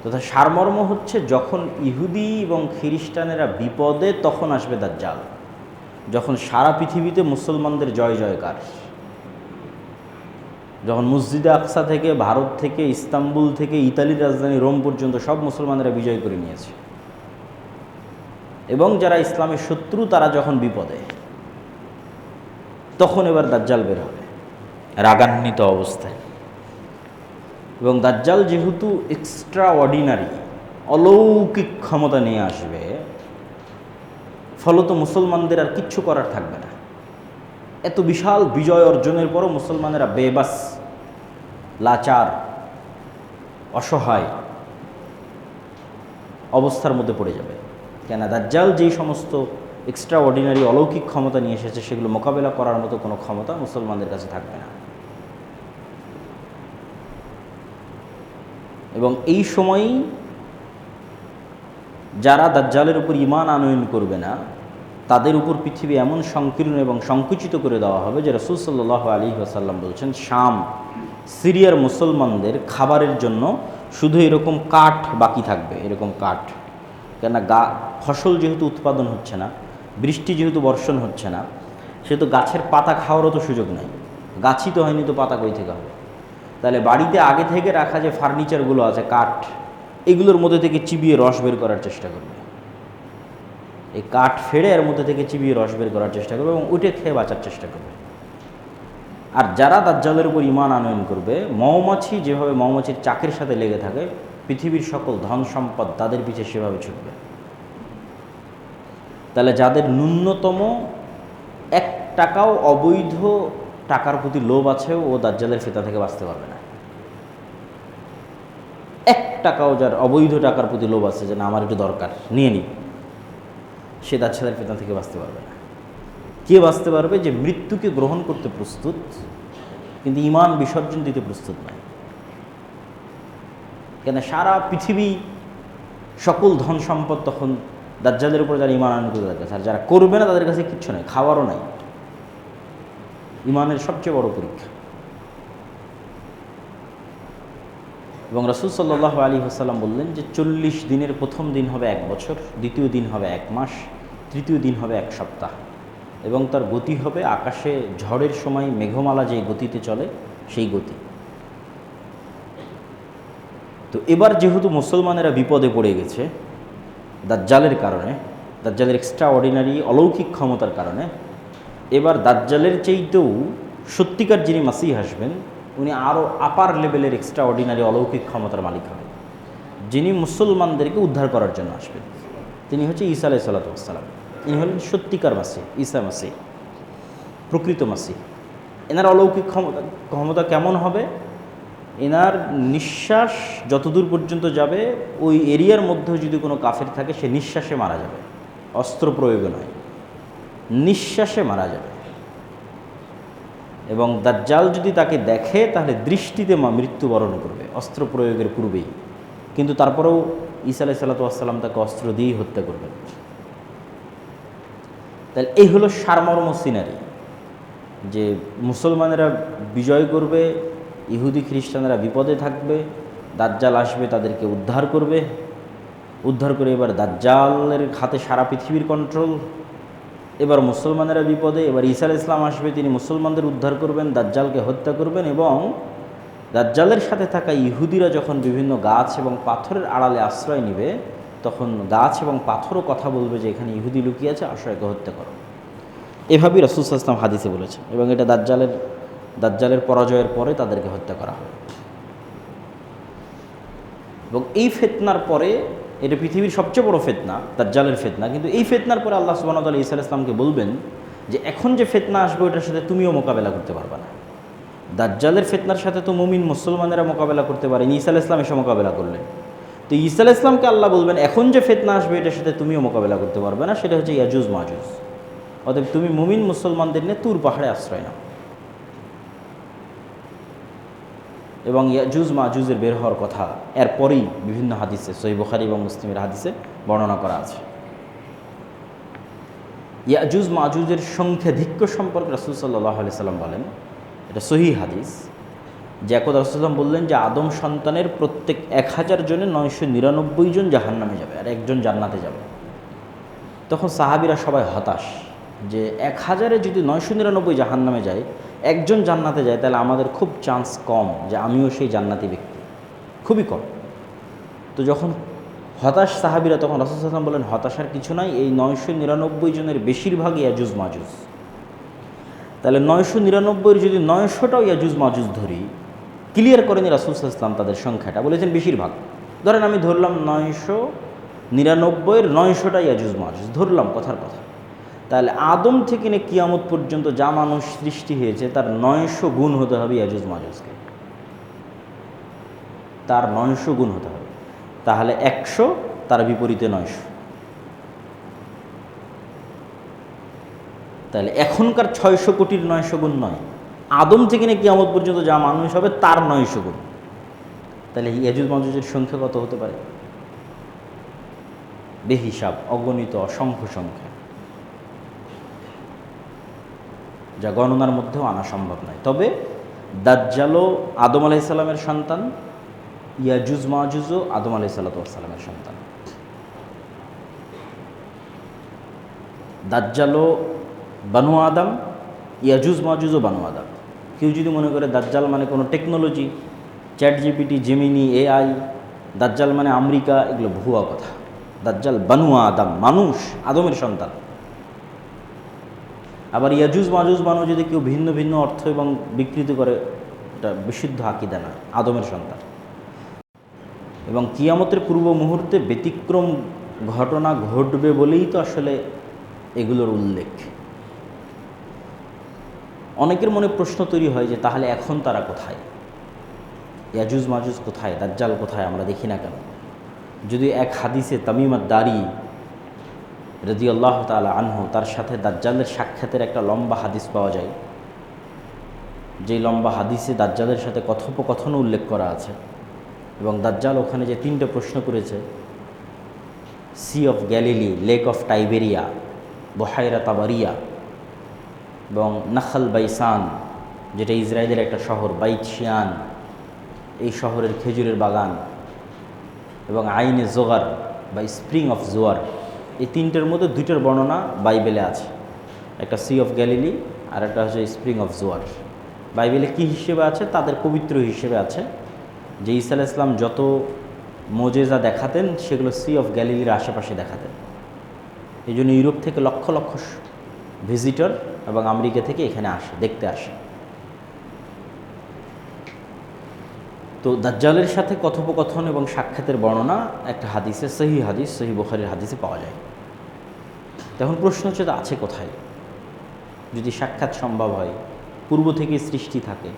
তথা সারমর্ম হচ্ছে যখন ইহুদি এবং খ্রিস্টানেরা বিপদে তখন আসবে দাজ্জাল, যখন সারা পৃথিবীতে মুসলমানদের জয় জয়কার, যখন মসজিদে আকসা থেকে, ভারত থেকে, ইস্তাম্বুল থেকে, ইতালির রাজধানী রোম পর্যন্ত সব মুসলমানেরা বিজয় করে নিয়েছে, এবং যারা ইসলামের শত্রু তারা যখন বিপদে, তখন এবার দাজ্জাল বের হবে রাগান্বিত অবস্থায়। এবং দাজ্জাল যেহেতু এক্সট্রা অর্ডিনারি, অলৌকিক ক্ষমতা নিয়ে আসবে, ফলত মুসলমানদের আর কিচ্ছু করার থাকবে না। এত বিশাল বিজয় অর্জনের পরও মুসলমানেরা বেবাস, লাচার, অসহায় অবস্থার মধ্যে পড়ে যাবে। কেন? দাজ্জাল যেই সমস্ত এক্সট্রা অর্ডিনারি অলৌকিক ক্ষমতা নিয়ে এসেছে সেগুলো মোকাবেলা করার মতো কোনো ক্ষমতা মুসলমানদের কাছে থাকবে না। এবং এই সময়ই যারা দাজ্জালের উপর ঈমান আনয়ন করবে না তাদের উপর পৃথিবী এমন সংকীর্ণ এবং সংকুচিত করে দেওয়া হবে যে রাসূল সাল্লাল্লাহু আলাইহি ওয়াসাল্লাম বলছেন, শাম, সিরিয়ার মুসলমানদের খাবারের জন্য শুধু এরকম কাঠ বাকি থাকবে, এরকম কাঠ। কেননা ফসল যেহেতু উৎপাদন হচ্ছে না, বৃষ্টি যেহেতু বর্ষণ হচ্ছে না, সেহেতু গাছের পাতা খাওয়ারও তো সুযোগ নেই। গাছই তো হয়নি, তো পাতা কই থেকে হবে? তাহলে বাড়িতে আগে থেকে রাখা যে ফার্নিচারগুলো আছে, কাঠ, এগুলোর মধ্যে থেকে চিবিয়ে রস বের করার চেষ্টা করবে। এই কাঠ ফেড়ে এর মধ্যে থেকে চিবিয়ে রস বের করার চেষ্টা করবে এবং ওইটা খেয়ে বাঁচার চেষ্টা করবে। আর যারা দাজ্জালের উপর ঈমান আনয়ন করবে, মৌমাছি যেভাবে মৌমাছির চাকের সাথে লেগে থাকে, পৃথিবীর সকল ধন সম্পদ তাদের পিছে সেভাবে ছুটবে। তাহলে যাদের ন্যূনতম 1 টাকাও অবৈধ টাকার প্রতি লোভ আছে, ও দাজ্জালের ফিতনা থেকে বাঁচতে পারবে না। 1 টাকাও যার অবৈধ টাকার প্রতি লোভ আছে, যে না আমার একটু দরকার নিয়ে নিই, সে দাজ্জালের ফিতনা থেকে বাঁচতে পারবে না। কে বাঁচতে পারবে? যে মৃত্যুকে গ্রহণ করতে প্রস্তুত কিন্তু ঈমান বিসর্জন দিতে প্রস্তুত নয়। কেন সারা পৃথিবী সকল ধন সম্পদ তখন দাজ্জালের উপর যারা ঈমান আনয়ন করতে থাকে, আর যারা করবে না তাদের কাছে কিচ্ছু নাই, খাওয়ারও নাই। ঈমানের সবচেয়ে বড় পরীক্ষা। এবং রাসূল সাল্লাল্লাহু আলাইহি ওয়াসাল্লাম বললেন যে 40 দিনের প্রথম দিন হবে 1 বছর, দ্বিতীয় দিন হবে 1 মাস, তৃতীয় দিন হবে 1 সপ্তাহ, এবং তার গতি হবে আকাশে ঝড়ের সময় মেঘমালা যে গতিতে চলে সেই গতি। তো এবার যেহেতু মুসলমানেরা বিপদে পড়ে গেছে দাজ্জালের কারণে, দাজ্জালের এক্সট্রা অর্ডিনারি অলৌকিক ক্ষমতার কারণে, এবার দাজ্জালের চাইতেও সত্যিকার যিনি মাসিহ আসবেন উনি আরও আপার লেভেলের এক্সট্রা অর্ডিনারি অলৌকিক ক্ষমতার মালিক হবেন, যিনি মুসলমানদেরকে উদ্ধার করার জন্য আসবেন। তিনি হচ্ছে ঈসা আলাইহিস সালাতু ওয়াস সালাম। ইনি হলেন সত্যিকার মাসিহ, ঈসা মাসিহ, প্রকৃত মাসিহ। এনার অলৌকিক ক্ষমতা কেমন হবে? এনার নিঃশ্বাস যতদূর পর্যন্ত যাবে ওই এরিয়ার মধ্যেও যদি কোনো কাফের থাকে সে নিঃশ্বাসে মারা যাবে, অস্ত্র প্রয়োগে নয়, নিঃশ্বাসে মারা যাবে। এবং দাজ্জাল যদি তাকে দেখে তাহলে দৃষ্টিতে মৃত্যুবরণ করবে অস্ত্র প্রয়োগের পূর্বেই, কিন্তু তারপরেও ঈসা আলাইহিস সালাতু ওয়াস সালাম তাকে অস্ত্র দিয়েই হত্যা করবেন। তাহলে এই হলো সারমর্ম সিনারি, যে মুসলমানেরা বিজয় করবে, ইহুদি খ্রিস্টানেরা বিপদে থাকবে, দাজ্জাল আসবে তাদেরকে উদ্ধার করবে, উদ্ধার করে এবার দাজ্জালের হাতে সারা পৃথিবীর কন্ট্রোল। এবার মুসলমানেরা বিপদে, এবার ঈসা আলাইহিস সালাম আসবে, তিনি মুসলমানদের উদ্ধার করবেন, দাজ্জালকে হত্যা করবেন। এবং দাজ্জালের সাথে থাকা ইহুদিরা যখন বিভিন্ন গাছ এবং পাথরের আড়ালে আশ্রয় নেবে, তখন গাছ এবং পাথরও কথা বলবে যে এখানে ইহুদি লুকিয়ে আছে, আসো একে হত্যা করো। এভাবেই রাসূল সাল্লাল্লাহু আলাইহি ওয়াসাল্লাম হাদিসে বলেছেন। এবং এটা দাজ্জালের পরাজয়ের পরে তাদেরকে হত্যা করা হবে। এবং এই ফিতনার পরে, এটা পৃথিবীর সবচেয়ে বড় ফিতনা, দাজ্জালের ফিতনা, কিন্তু এই ফিতনার পরে আল্লাহ সুবহানাহু ওয়া তাআলা ঈসা আলাইহিস সালামকে বলবেন যে এখন যে ফিতনা আসবে ওটার সাথে তুমিও মোকাবেলা করতে পারবে না। দাজ্জালের ফিতনার সাথে তো মুমিন মুসলমানেরা মোকাবেলা করতে পারেনি, ঈসা আলাইহিস সালাম এসে মোকাবেলা করলেন। তো ঈসা আলাইহিস সালামকে আল্লাহ বলবেন এখন যে ফিতনা আসবে এটার সাথে তুমিও মোকাবেলা করতে পারবে না, সেটা হচ্ছে ইয়াজুজ মাজুজ। অতএব তুমি মুমিন মুসলমানদের নিয়ে তুর পাহাড়ে আশ্রয় নাও। এবং ইয়াজুজ মাজুজের বের হওয়ার কথা এরপরেই বিভিন্ন হাদিসে, সহিহ বুখারী এবং মুসলিমের হাদিসে বর্ণনা করা আছে। ইয়াজুজ মাজুজের সংখ্যাধিক্য সম্পর্কে রাসূল সাল্লাল্লাহু আলাইহি সাল্লাম বলেন, এটা সহিহ হাদিস, যে একদা রাসূল সাল্লাম বললেন যে আদম সন্তানের প্রত্যেক 1000 জনে 999 জন জাহান্নামে যাবে আর একজন জান্নাতে যাবে। তখন সাহাবীরা সবাই হতাশ যে 1000-এ যদি 999 জাহান্নামে যায়, একজন জান্নাতে যায়, তাহলে আমাদের খুব চান্স কম যে আমিও সেই জান্নাতি ব্যক্তি, খুবই কম। তো যখন হতাশ সাহাবীরা, তখন রাসূল সাল্লাল্লাহু আলাইহি ওয়াসাল্লাম বলেন হতাশার কিছু নাই, এই 999 জনের বেশিরভাগই ইয়াজুজ মাজুজ। তাহলে 999-এর যদি 900টাও ইয়াজুজ মাজুজ ধরি, ক্লিয়ার করেনি রাসূল সাল্লাল্লাহু আলাইহি ওয়াসাল্লাম তাদের সংখ্যাটা, বলেছেন বেশিরভাগ। ধরেন আমি ধরলাম 999-এর 900টা ইয়াজুজ মাজুজ ধরলাম, কথার কথা। তাহলে আদম থেকে নিয়ে কিয়ামত পর্যন্ত যা মানুষ সৃষ্টি হয়েছে তার 900 গুণ হতে হবে ইয়াজুজ মাজুজকে, তার 900 গুণ হতে হবে। তাহলে 100, তার বিপরীতে 900। তাহলে এখনকার 600 কোটির 900 গুণ নয়, আদম থেকে নিয়ে কিয়ামত পর্যন্ত যা মানুষ হবে তার 900 গুণ। তাহলে ইয়াজুজ মাজুজের সংখ্যা কত হতে পারে? বেহিসাব, অগণিত, অসংখ্য সংখ্যা, যা গণনার মধ্যেও আনা সম্ভব নয়। তবে দাজ্জালও আদম আলাইহিস সালামের সন্তান, ইয়াজুজ মাজুজও আদম আলাইহিস সালামের সন্তান। দাজ্জালও বানু আদম, ইয়াজুজ মাজুজও বানু আদম। কেউ যদি মনে করে দাজ্জাল মানে কোনো technology, chat GPT, Gemini, AI, দাজ্জাল মানে আমেরিকা, এগুলো ভুয়া কথা। দাজ্জাল বানু আদম, মানুষ, আদমের সন্তান। আবার ইয়াজুজ মাজুজ বানু যদি কেউ ভিন্ন ভিন্ন অর্থ এবং বিকৃতি করে, এটা বিশুদ্ধ আকীদা না, আদমের সন্তান। এবং কিয়ামতের পূর্ব মুহূর্তে ব্যতিক্রম ঘটনা ঘটবে বলেই তো আসলে এগুলোর উল্লেখ। অনেকের মনে প্রশ্ন তৈরি হয় যে তাহলে এখন তারা কোথায়, ইয়াজুজ মাজুজ কোথায়, দাজ্জাল কোথায়, আমরা দেখি না কেন? যদি এক হাদিসে তামিম আদ-দারি রাদিয়াল্লাহু তাআলা আনহু তার সাথে দাজ্জালের সাক্ষাতের একটা লম্বা হাদিস পাওয়া যায়, যেই লম্বা হাদিসে দাজ্জালের সাথে কথোপকথনও উল্লেখ করা আছে, এবং দাজ্জাল ওখানে যে 3টে প্রশ্ন করেছে, Sea of Galilee, Lake of Tiberias, বহাইরা তাবারিয়া এবং নাখাল বাইসান, যেটা ইসরায়েলের একটা শহর, বাইত শিয়ান, এই শহরের খেজুরের বাগান, এবং আইনে জোগার বা স্প্রিং অফ জোয়ার, এই 3টের মধ্যে 2টার বর্ণনা বাইবেলে আছে। একটা সি অফ গ্যালিলি আর একটা হচ্ছে স্প্রিং অফ জোয়ার। বাইবেলে কী হিসেবে আছে? তাদের পবিত্র হিসেবে আছে যে ঈসা আলাইহিস সালাম যত মোজেজা দেখাতেন সেগুলো সি অফ গ্যালিলির আশেপাশে দেখাতেন। এই জন্য ইউরোপ থেকে লক্ষ লক্ষ ভিজিটর এবং আমেরিকা থেকে এখানে আসে, দেখতে আসে। তো দাজ্জালের সাথে কথোপকথন এবং সাক্ষাতের বর্ণনা একটা হাদিসে, সহিহ হাদিস, সহিহ বুখারীর হাদিসে পাওয়া যায়। তখন প্রশ্ন হচ্ছে তো আছে কোথায়? যদি সাক্ষাৎ সম্ভব হয়, পূর্ব থেকে সৃষ্টি থাকে,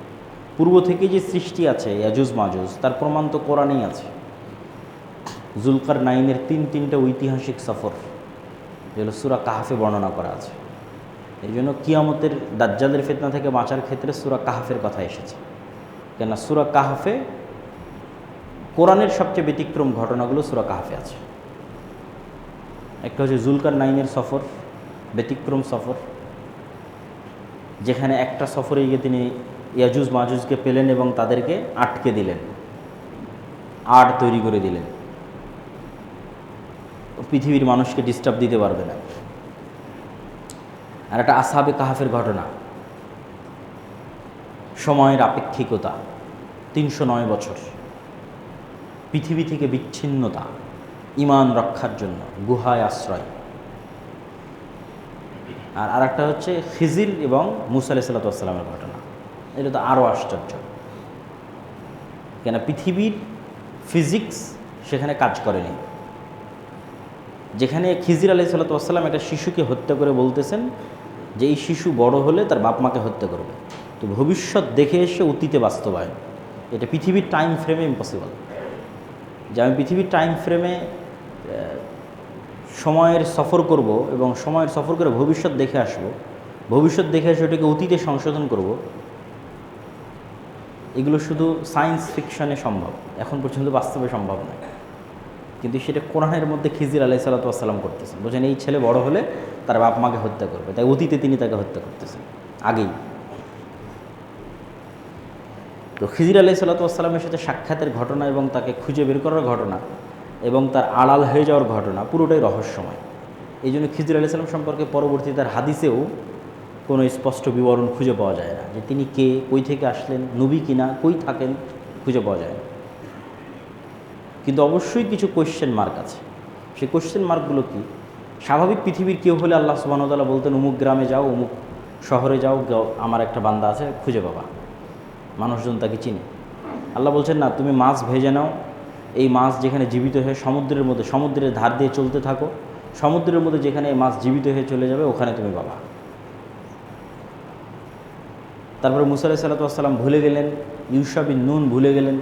পূর্ব থেকে যে সৃষ্টি আছে ইয়াজুজ মাজুজ, তার প্রমাণ তো কোরআনেই আছে। যুলকারনাইনের 3টা ঐতিহাসিক সফর, যেগুলো সূরা কাহফে বর্ণনা করা আছে। এই জন্য কিয়ামতের দাজ্জালের ফিতনা থেকে বাঁচার ক্ষেত্রে সূরা কাহফের কথা এসেছে। কেননা সূরা কাহফে, কোরআনের সবচেয়ে ব্যতিক্রম ঘটনাগুলো সূরা কাহফে আছে। একটা হচ্ছে যুলকারনাইনের সফর, ব্যতিক্রম সফর, যেখানে একটা সফরে গিয়ে তিনি ইয়াজুজ মাজুজকে পেলেন এবং তাদেরকে আটকে দিলেন, আড় তৈরি করে দিলেন, পৃথিবীর মানুষকে ডিস্টার্ব দিতে পারবে না। আর একটা আসহাবে কাহফের ঘটনা, সময়ের আপেক্ষিকতা, 309 বছর পৃথিবী থেকে বিচ্ছিন্নতা, ঈমান রক্ষার জন্য গুহায় আশ্রয়। আর আরেকটা হচ্ছে খিজির এবং মুসা আলাইহিস সালামের ঘটনা। এটা তো আরও আশ্চর্য, কেন পৃথিবীর ফিজিক্স সেখানে কাজ করেনি। যেখানে খিজির আলাইহিস সালাম একটা শিশুকে হত্যা করে বলতেছেন যে এই শিশু বড় হলে তার বাপ মাকে হত্যা করবে, তো ভবিষ্যৎ দেখে এসে অতীতে বাস্তবায়ন। এটা পৃথিবীর টাইম ফ্রেমে ইম্পসিবল, যে আমি পৃথিবীর টাইম ফ্রেমে সময়ের সফর করব এবং সময়ের সফর করে ভবিষ্যৎ দেখে আসব, ভবিষ্যৎ দেখে এসে ওটাকে অতীতে সংশোধন করব। এগুলো শুধু সায়েন্স ফিকশনে সম্ভব, এখন পর্যন্ত বাস্তবে সম্ভব নয়। কিন্তু সেটা কোরআনের মধ্যে খিজির আলাইহিস সালাম করতেছেন। বলছেন এই ছেলে বড় হলে তার বাপ মাকে হত্যা করবে, তাই অতীতে তিনি তাকে হত্যা করতেছেন আগেই। তো খিজির আলাইহিস সালামের সাথে সাক্ষাতের ঘটনা এবং তাকে খুঁজে বের করার ঘটনা এবং তার আড়াল হয়ে যাওয়ার ঘটনা পুরোটাই রহস্যময়। এই জন্য খিজির আলাইহিস সালাম সম্পর্কে পরবর্তী তার হাদিসেও কোনো স্পষ্ট বিবরণ খুঁজে পাওয়া যায় না, যে তিনি কে, কই থেকে আসলেন, নবী কিনা, কই থাকেন, খুঁজে পাওয়া যায় না। কিন্তু অবশ্যই কিছু কোয়েশ্চেন মার্ক আছে। সেই কোয়েশ্চেন মার্কগুলো কি? স্বাভাবিক পৃথিবীর কেউ হলে আল্লাহ সুবহানাহু ওয়া তাআলা বলতেন অমুক গ্রামে যাও, অমুক শহরে যাও, আমার একটা বান্দা আছে, খুঁজে পাবা, মানুষজন তাকে চিনে। আল্লাহ বলছেন না, তুমি মাছ ভেজে নাও, এই মাছ যেখানে জীবিত হয়ে সমুদ্রের মধ্যে, সমুদ্রের ধার দিয়ে চলতে থাকো, সমুদ্রের মধ্যে যেখানে এই মাছ জীবিত হয়ে চলে যাবে ওখানে তুমি পাবা। তারপরে মুসা আলাইহিস সালাম ভুলে গেলেন, ইউশা বিন নুন ভুলে গেলেন।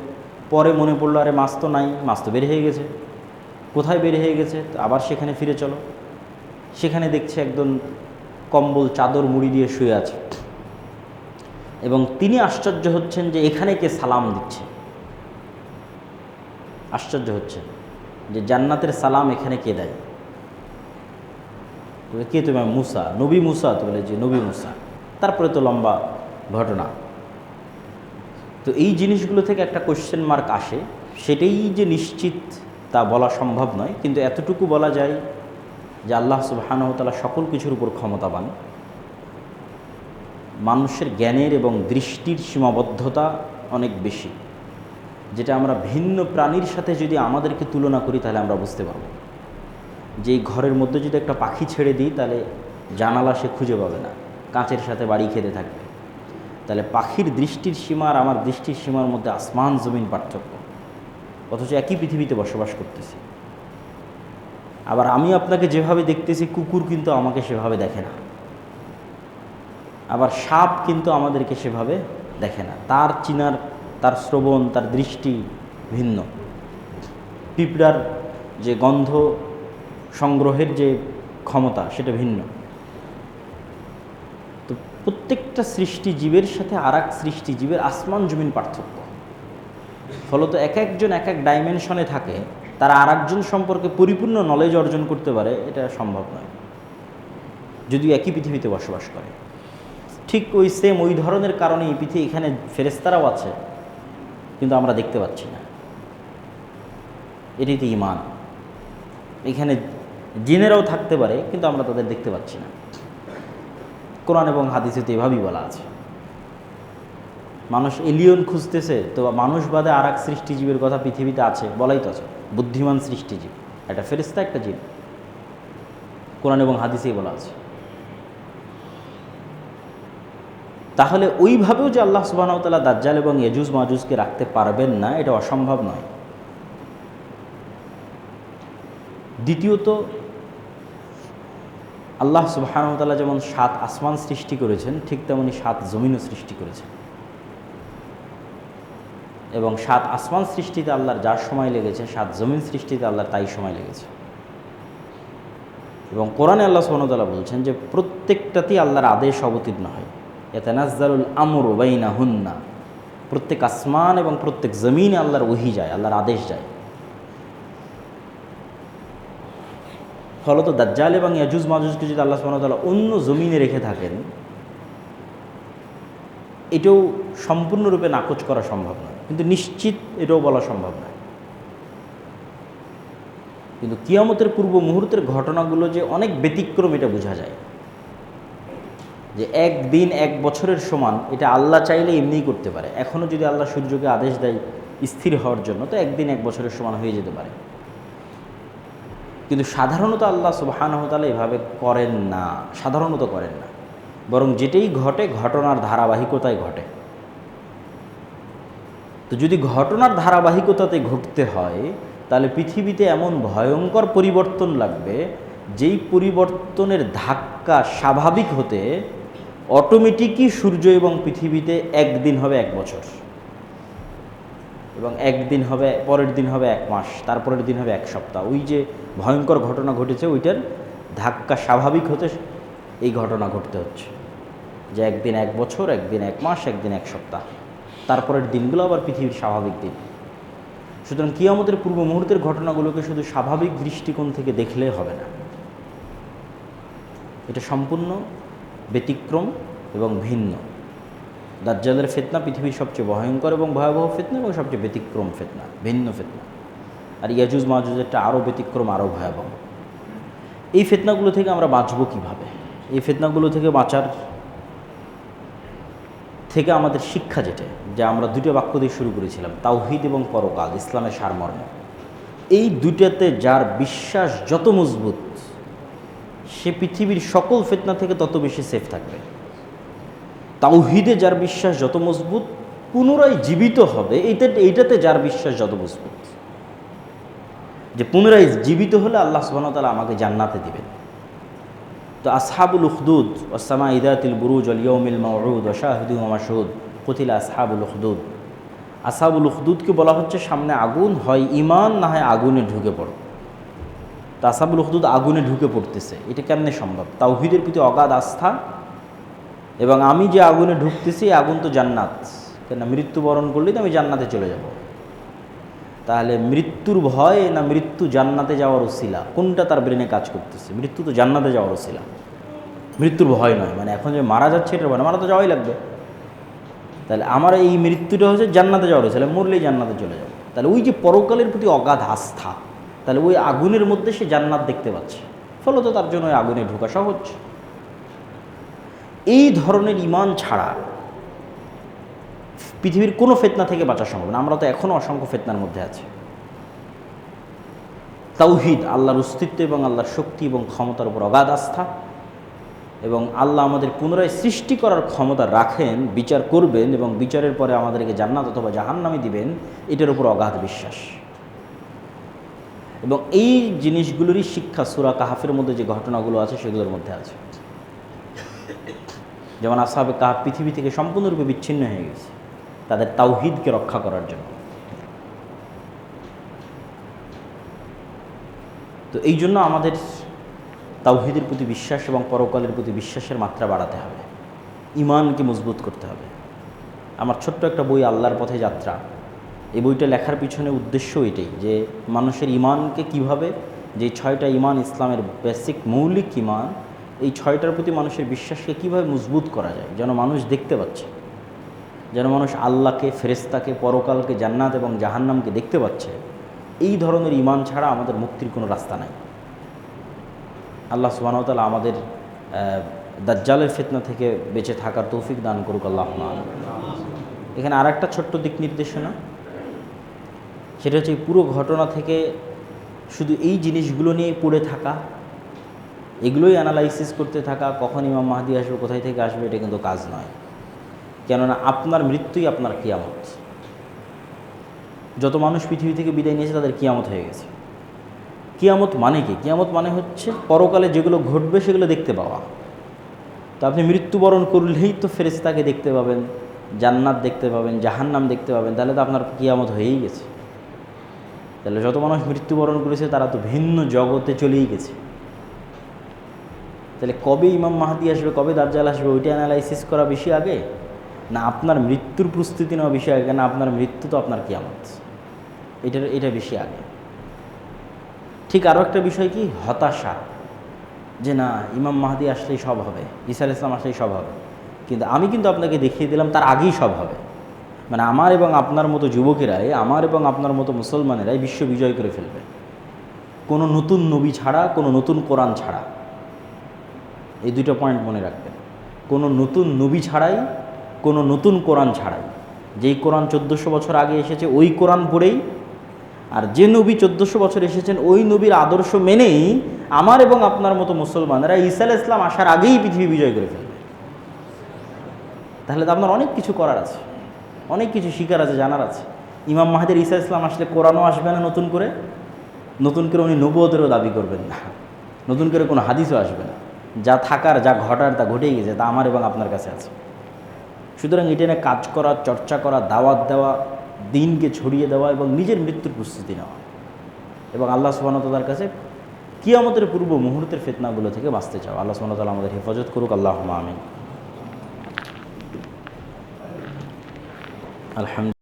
পরে মনে পড়লো আরে মাছ তো নাই, মাছ তো বের হয়ে গেছে। কোথায় বের হয়ে গেছে? আবার সেখানে ফিরে চলো। সেখানে দেখছে একজন কম্বল চাদর মুড়ি দিয়ে শুয়ে আছে এবং তিনি আশ্চর্য হচ্ছেন যে এখানে কে সালাম দিচ্ছে। আশ্চর্য হচ্ছে যে জান্নাতের সালাম এখানে কে দেয়। কে তুমি? মুসা, নবী মুসা। তো বলে যে নবী মুসা। তারপরে তো লম্বা ঘটনা। তো এই জিনিসগুলো থেকে একটা কোয়েশ্চেন মার্ক আসে। সেটাই যে নিশ্চিত তা বলা সম্ভব নয়, কিন্তু এতটুকু বলা যায় যে আল্লাহ সুবহানাহু ওয়া তাআলা সকল কিছুর উপর ক্ষমতাবান। মানুষের জ্ঞানের এবং দৃষ্টির সীমাবদ্ধতা অনেক বেশি, যেটা আমরা ভিন্ন প্রাণীর সাথে যদি আমাদেরকে তুলনা করি তাহলে আমরা বুঝতে পারব যে এই ঘরের মধ্যে যদি একটা পাখি ছেড়ে দিই তাহলে জানালা সে খুঁজে পাবে না, কাঁচের সাথে বাড়ি খেতে থাকবে। তাহলে পাখির দৃষ্টির সীমা আর আমার দৃষ্টির সীমার মধ্যে আসমান জমিন পার্থক্য, অথচ একই পৃথিবীতে বসবাস করতেছি। আবার আমি আপনাকে যেভাবে দেখতেছি, কুকুর কিন্তু আমাকে সেভাবে দেখে না। আবার সাপ কিন্তু আমাদেরকে সেভাবে দেখে না, তার চিনার, তার শ্রবণ, তার দৃষ্টি ভিন্ন। পিঁপড়ার যে গন্ধ সংগ্রহের যে ক্ষমতা সেটা ভিন্ন। তো প্রত্যেকটা সৃষ্টিজীবের সাথে আর এক সৃষ্টিজীবের আসমান জমিন পার্থক্য। ফলত এক একজন এক এক ডাইমেনশনে থাকে, তারা আর একজন সম্পর্কে পরিপূর্ণ নলেজ অর্জন করতে পারে, এটা সম্ভব নয় যদিও একই পৃথিবীতে বসবাস করে। ঠিক ওই ধরনের কারণেই পৃথিবী, এখানে ফেরেশতারাও আছে কিন্তু আমরা দেখতে পাচ্ছি না। এটাই তো ঈমান। এখানে জিনেরাও থাকতে পারে কিন্তু আমরা তাদের দেখতে পাচ্ছি না। কোরআন এবং হাদিসে তো এভাবেই বলা আছে। মানুষ এলিয়ন খুঁজতেছে, তো মানুষ বাদে আর এক সৃষ্টিজীবের কথা পৃথিবীতে আছে, বলাই তো আছে। বুদ্ধিমান সৃষ্টিজীব, একটা ফেরেশতা, একটা জিন, কোরআন এবং হাদিসেই বলা আছে। তাহলে ওইভাবেও যে আল্লাহ সুবহানাহু ওয়া তাআলা দাজ্জাল এবং ইয়াজুজ মাজুজকে রাখতে পারবেন না, এটা অসম্ভব নয়। দ্বিতীয়ত, আল্লাহ সুবহানাহু ওয়া তাআলা যেমন 7 আসমান সৃষ্টি করেছেন, ঠিক তেমনি 7 জমিনও সৃষ্টি করেছেন। এবং 7 আসমান সৃষ্টিতে আল্লাহর যার সময় লেগেছে, 7 জমিন সৃষ্টিতে আল্লাহর তাই সময় লেগেছে। এবং কোরআনে আল্লাহ সুবহানাহু ওয়া তাআলা বলছেন যে প্রত্যেকটাতেই আল্লাহর আদেশ অবতীর্ণ হয়। ইয়াতানাজ্জালুল আমরু বাইনাহুন্না, প্রত্যেক আসমান এবং প্রত্যেক জমিনে আল্লাহর ওহী যায়, আল্লাহর আদেশ যায়। ফলত দাজ্জাল এবং ইয়াজুজ মাজুজকে যদি আল্লাহ সুবহানাহু ওয়া তাআলা অন্য জমিনে রেখে থাকেন, এটাও সম্পূর্ণরূপে নাকচ করা সম্ভব নয়, কিন্তু নিশ্চিত এটাও বলা সম্ভব নয়। কিন্তু কিয়ামতের পূর্ব মুহূর্তের ঘটনাগুলো যে অনেক ব্যতিক্রম, এটা বোঝা যায়। যে একদিন 1 বছরের সমান, এটা আল্লাহ চাইলে এমনিই করতে পারে। এখনও যদি আল্লাহ সূর্যকে আদেশ দেয় স্থির হওয়ার জন্য, তো একদিন 1 বছরের সমান হয়ে যেতে পারে। কিন্তু সাধারণত আল্লাহ সুবহানাহু ওয়া তাআলা এভাবে করেন না, সাধারণত করেন না। বরং যেটাই ঘটে ঘটনার ধারাবাহিকতায় ঘটে। তো যদি ঘটনার ধারাবাহিকতাতে ঘটতে হয়, তাহলে পৃথিবীতে এমন ভয়ঙ্কর পরিবর্তন লাগবে, যেই পরিবর্তনের ধাক্কা স্বাভাবিক হতে অটোমেটিকই সূর্য এবং পৃথিবীতে একদিন হবে 1 বছর, এবং একদিন হবে, পরের দিন হবে 1 মাস, তারপরের দিন হবে 1 সপ্তাহ। ওই যে ভয়ঙ্কর ঘটনা ঘটেছে, ওইটার ধাক্কা স্বাভাবিক হতে এই ঘটনা ঘটতে হচ্ছে, যে একদিন 1 বছর, একদিন 1 মাস, একদিন 1 সপ্তাহ, তারপরের দিনগুলো আবার পৃথিবীর স্বাভাবিক দিন। সুতরাং কিয়ামতের পূর্ব মুহূর্তের ঘটনাগুলোকে শুধু স্বাভাবিক দৃষ্টিকোণ থেকে দেখলে হবে না, এটা সম্পূর্ণ ব্যতিক্রম এবং ভিন্ন। দাজ্জালের ফিতনা পৃথিবীর সবচেয়ে ভয়ঙ্কর এবং ভয়াবহ ফিতনা এবং সবচেয়ে ব্যতিক্রম ফিতনা, ভিন্ন ফিতনা। আর ইয়াজুজ মাজুজেরটা আরও ব্যতিক্রম, আরও ভয়াবহ। এই ফিতনাগুলো থেকে আমরা বাঁচব কীভাবে? এই ফিতনাগুলো থেকে বাঁচার থেকে আমাদের শিক্ষা যেটা, যে আমরা 2টা বাক্য দিয়ে শুরু করেছিলাম, তাওহীদ এবং পরকাল, ইসলামের সারমর্ম। এই দুইটাতে যার বিশ্বাস যত মজবুত, সে পৃথিবীর সকল ফিতনা থেকে তত বেশি সেফ থাকবে। তাওহীদে যার বিশ্বাস যত মজবুত, পুনরায় জীবিত হবে, এইটাতে যার বিশ্বাস যত মজবুত, যে পুনরায় জীবিত হলে আল্লাহ সুবহানাহু ওয়া তাআলা আমাকে জান্নাতে দিবেন। তো আসহাবুল উখদুদ ওয়াস-সামা'i যাতিল বুরুজ ওয়াল ইয়াউমিল মাউউদ ওয়া শাহিদুন ওয়া মাশহুদ কুতিলা আসহাবুল উখদুদ। আসহাবুল উখদুদকে বলা হচ্ছে সামনে আগুন, হয় ঈমান না হয় আগুনে ঢুকে পড়ো। তো আসহাবুল উখদুদ আগুনে ঢুকে পড়তেছে, এটা কেমনে সম্ভব? তাওহীদের প্রতি অগাধ আস্থা, এবং আমি যে আগুনে ঢুকতেছি, আগুন তো জান্নাত, কেন মৃত্যুবরণ করলেই তো আমি জান্নাতে চলে যাব। তাহলে মৃত্যুর ভয় না মৃত্যু জান্নাতে যাওয়ার উসিলা, কোনটা তার ব্রেনে কাজ করতেছে? মৃত্যু তো জান্নাতে যাওয়ার উসিলা, মৃত্যুর ভয় নয়। মানে এখন যে মারা যাচ্ছে এটার ভয় না, মারা তো যাওয়াই লাগবে। তাহলে আমার এই মৃত্যুটা হচ্ছে জান্নাতে যাওয়ার উসিলা, মরলেই জান্নাতে চলে যাব। তাহলে ওই যে পরকালের প্রতি অগাধ আস্থা, তাহলে ওই আগুনের মধ্যে সে জান্নাত দেখতে পাচ্ছে, ফলত তার জন্য ওই আগুনে ঢোকা সহজ। এই ধরনের ঈমান ছাড়া পৃথিবীর কোনো ফিতনা থেকে বাঁচা সম্ভব না। আমরা তো এখনও অসংখ্য ফিতনার মধ্যে আছি। তাওহীদ, আল্লাহর অস্তিত্ব এবং আল্লাহর শক্তি এবং ক্ষমতার উপর অগাধ আস্থা, এবং আল্লাহ আমাদের পুনরায় সৃষ্টি করার ক্ষমতা রাখেন, বিচার করবেন এবং বিচারের পরে আমাদেরকে জান্নাত অথবা জাহান্নামে দিবেন, এটার উপর অগাধ বিশ্বাস। এবং এই জিনিসগুলোরই শিক্ষা সূরা কাহফের মধ্যে যে ঘটনাগুলো আছে সেগুলোর মধ্যে আছে। যেমন আসহাবে কাহফ পৃথিবী থেকে সম্পূর্ণরূপে বিচ্ছিন্ন হয়ে গেছে তাদের তাওহীদকে রক্ষা করার জন্য। তো এই জন্য আমাদের তাওহীদের প্রতি বিশ্বাস এবং পরকালের প্রতি বিশ্বাসের মাত্রা বাড়াতে হবে, ঈমানকে মজবুত করতে হবে। আমার ছোট্ট একটা বই আল্লাহর পথে যাত্রা, এই বইটা লেখার পিছনে উদ্দেশ্য এটাই যে মানুষের ঈমানকে কিভাবে, যে 6টা ঈমান ইসলামের বেসিক মৌলিক ঈমান, এই 6টার প্রতি মানুষের বিশ্বাসকে কিভাবে মজবুত করা যায়, যেন মানুষ দেখতে পাচ্ছে, যেন মানুষ আল্লাহকে, ফেরেশতাকে, পরকালকে, জান্নাত এবং জাহান্নামকে দেখতে পাচ্ছে। এই ধরনের ঈমান ছাড়া আমাদের মুক্তির কোনো রাস্তা নাই। আল্লাহ সুবহানাহু ওয়া তাআলা আমাদের দাজ্জালের ফিতনা থেকে বেঁচে থাকার তৌফিক দান করুক, আল্লাহুম্মা আমিন। এখানে আর একটা ছোট্ট দিক নির্দেশনা, সেটা হচ্ছে পুরো ঘটনা থেকে শুধু এই জিনিসগুলো নিয়ে পড়ে থাকা, এগুলোই অ্যানালাইসিস করতে থাকা, কখন ইমাম মাহদী আসবে, কোথায় থেকে আসবে, এটা কিন্তু কাজ নয়। কেননা আপনার মৃত্যুই আপনার কিয়ামত। যত মানুষ পৃথিবী থেকে বিদায় নিয়েছে তাদের কিয়ামত হয়ে গেছে। কিয়ামত মানে কি? কিয়ামত মানে হচ্ছে পরকালে যেগুলো ঘটবে সেগুলো দেখতে পাওয়া। তো আপনি মৃত্যুবরণ করলেই তো ফেরেশতাকে দেখতে পাবেন, জান্নাত দেখতে পাবেন, জাহান্নাম দেখতে পাবেন, তাহলে তো আপনার কিয়ামত হয়েই গেছে। তাহলে যত মানুষ মৃত্যুবরণ করেছে তারা তো ভিন্ন জগতে চলেই গেছে। তাহলে কবে ইমাম মাহদী আসবে, কবে দাজ্জাল আসবে, ওইটা অ্যানালাইসিস করা বেশি আগে, না আপনার মৃত্যুর প্রস্তুতি নেওয়া বেশি আগে? না আপনার মৃত্যু তো আপনার কিয়ামত, এটা বেশি আগে। ঠিক আরও একটা বিষয় কি, হতাশা, যে না ইমাম মাহদী আসলেই সব হবে, ঈসা আলাইহিস সালাম আসলেই সব হবে। কিন্তু আমি কিন্তু আপনাকে দেখিয়ে দিলাম তার আগেই সব হবে। মানে আমার এবং আপনার মতো যুবকেরাই, আমার এবং আপনার মতো মুসলমানেরাই বিশ্ব বিজয় করে ফেলবে, কোনো নতুন নবী ছাড়া, কোনো নতুন কোরআন ছাড়া। এই দুটো পয়েন্ট মনে রাখবেন, কোনো নতুন নবী ছাড়াই, কোনো নতুন কোরআন ছাড়াই। যেই কোরআন 1400 বছর আগে এসেছে ওই কোরআন পড়েই, আর যে নবী 1400 বছর এসেছেন ওই নবীর আদর্শ মেনেই আমার এবং আপনার মতো মুসলমানেরা ঈসা আলাইহিস সালাম আসার আগেই পৃথিবী বিজয় করে ফেলবে। তাহলে তো আপনার অনেক কিছু করার আছে, অনেক কিছু শিকার আছে, জানার আছে। ইমাম মাহদীর ঈসা আলাইহিস সালাম আসলে কোরআনও আসবে না নতুন করে উনি নবুয়তেরও দাবি করবেন না, নতুন করে কোনো হাদিসও আসবে না। যা থাকার, যা ঘটার তা ঘটেই গেছে, তা আমার এবং আপনার কাছে আছে। সুতরাং এটা নিয়ে কাজ করা, চর্চা করা, দাওয়াত দেওয়া, দিনকে ছড়িয়ে দেওয়া এবং নিজের মৃত্যুর প্রস্তুতি নেওয়া, এবং আল্লাহ সুবহানাহু ওয়া তাআলার কাছে কিয়ামতের পূর্ব মুহূর্তের ফিতনাগুলো থেকে বাঁচতে চাও। আল্লাহ সুবহানাহু ওয়া তাআলা আমাদের হেফাজত করুক, আল্লাহুম্মা আমিন। আলহামদুলিল্লাহ।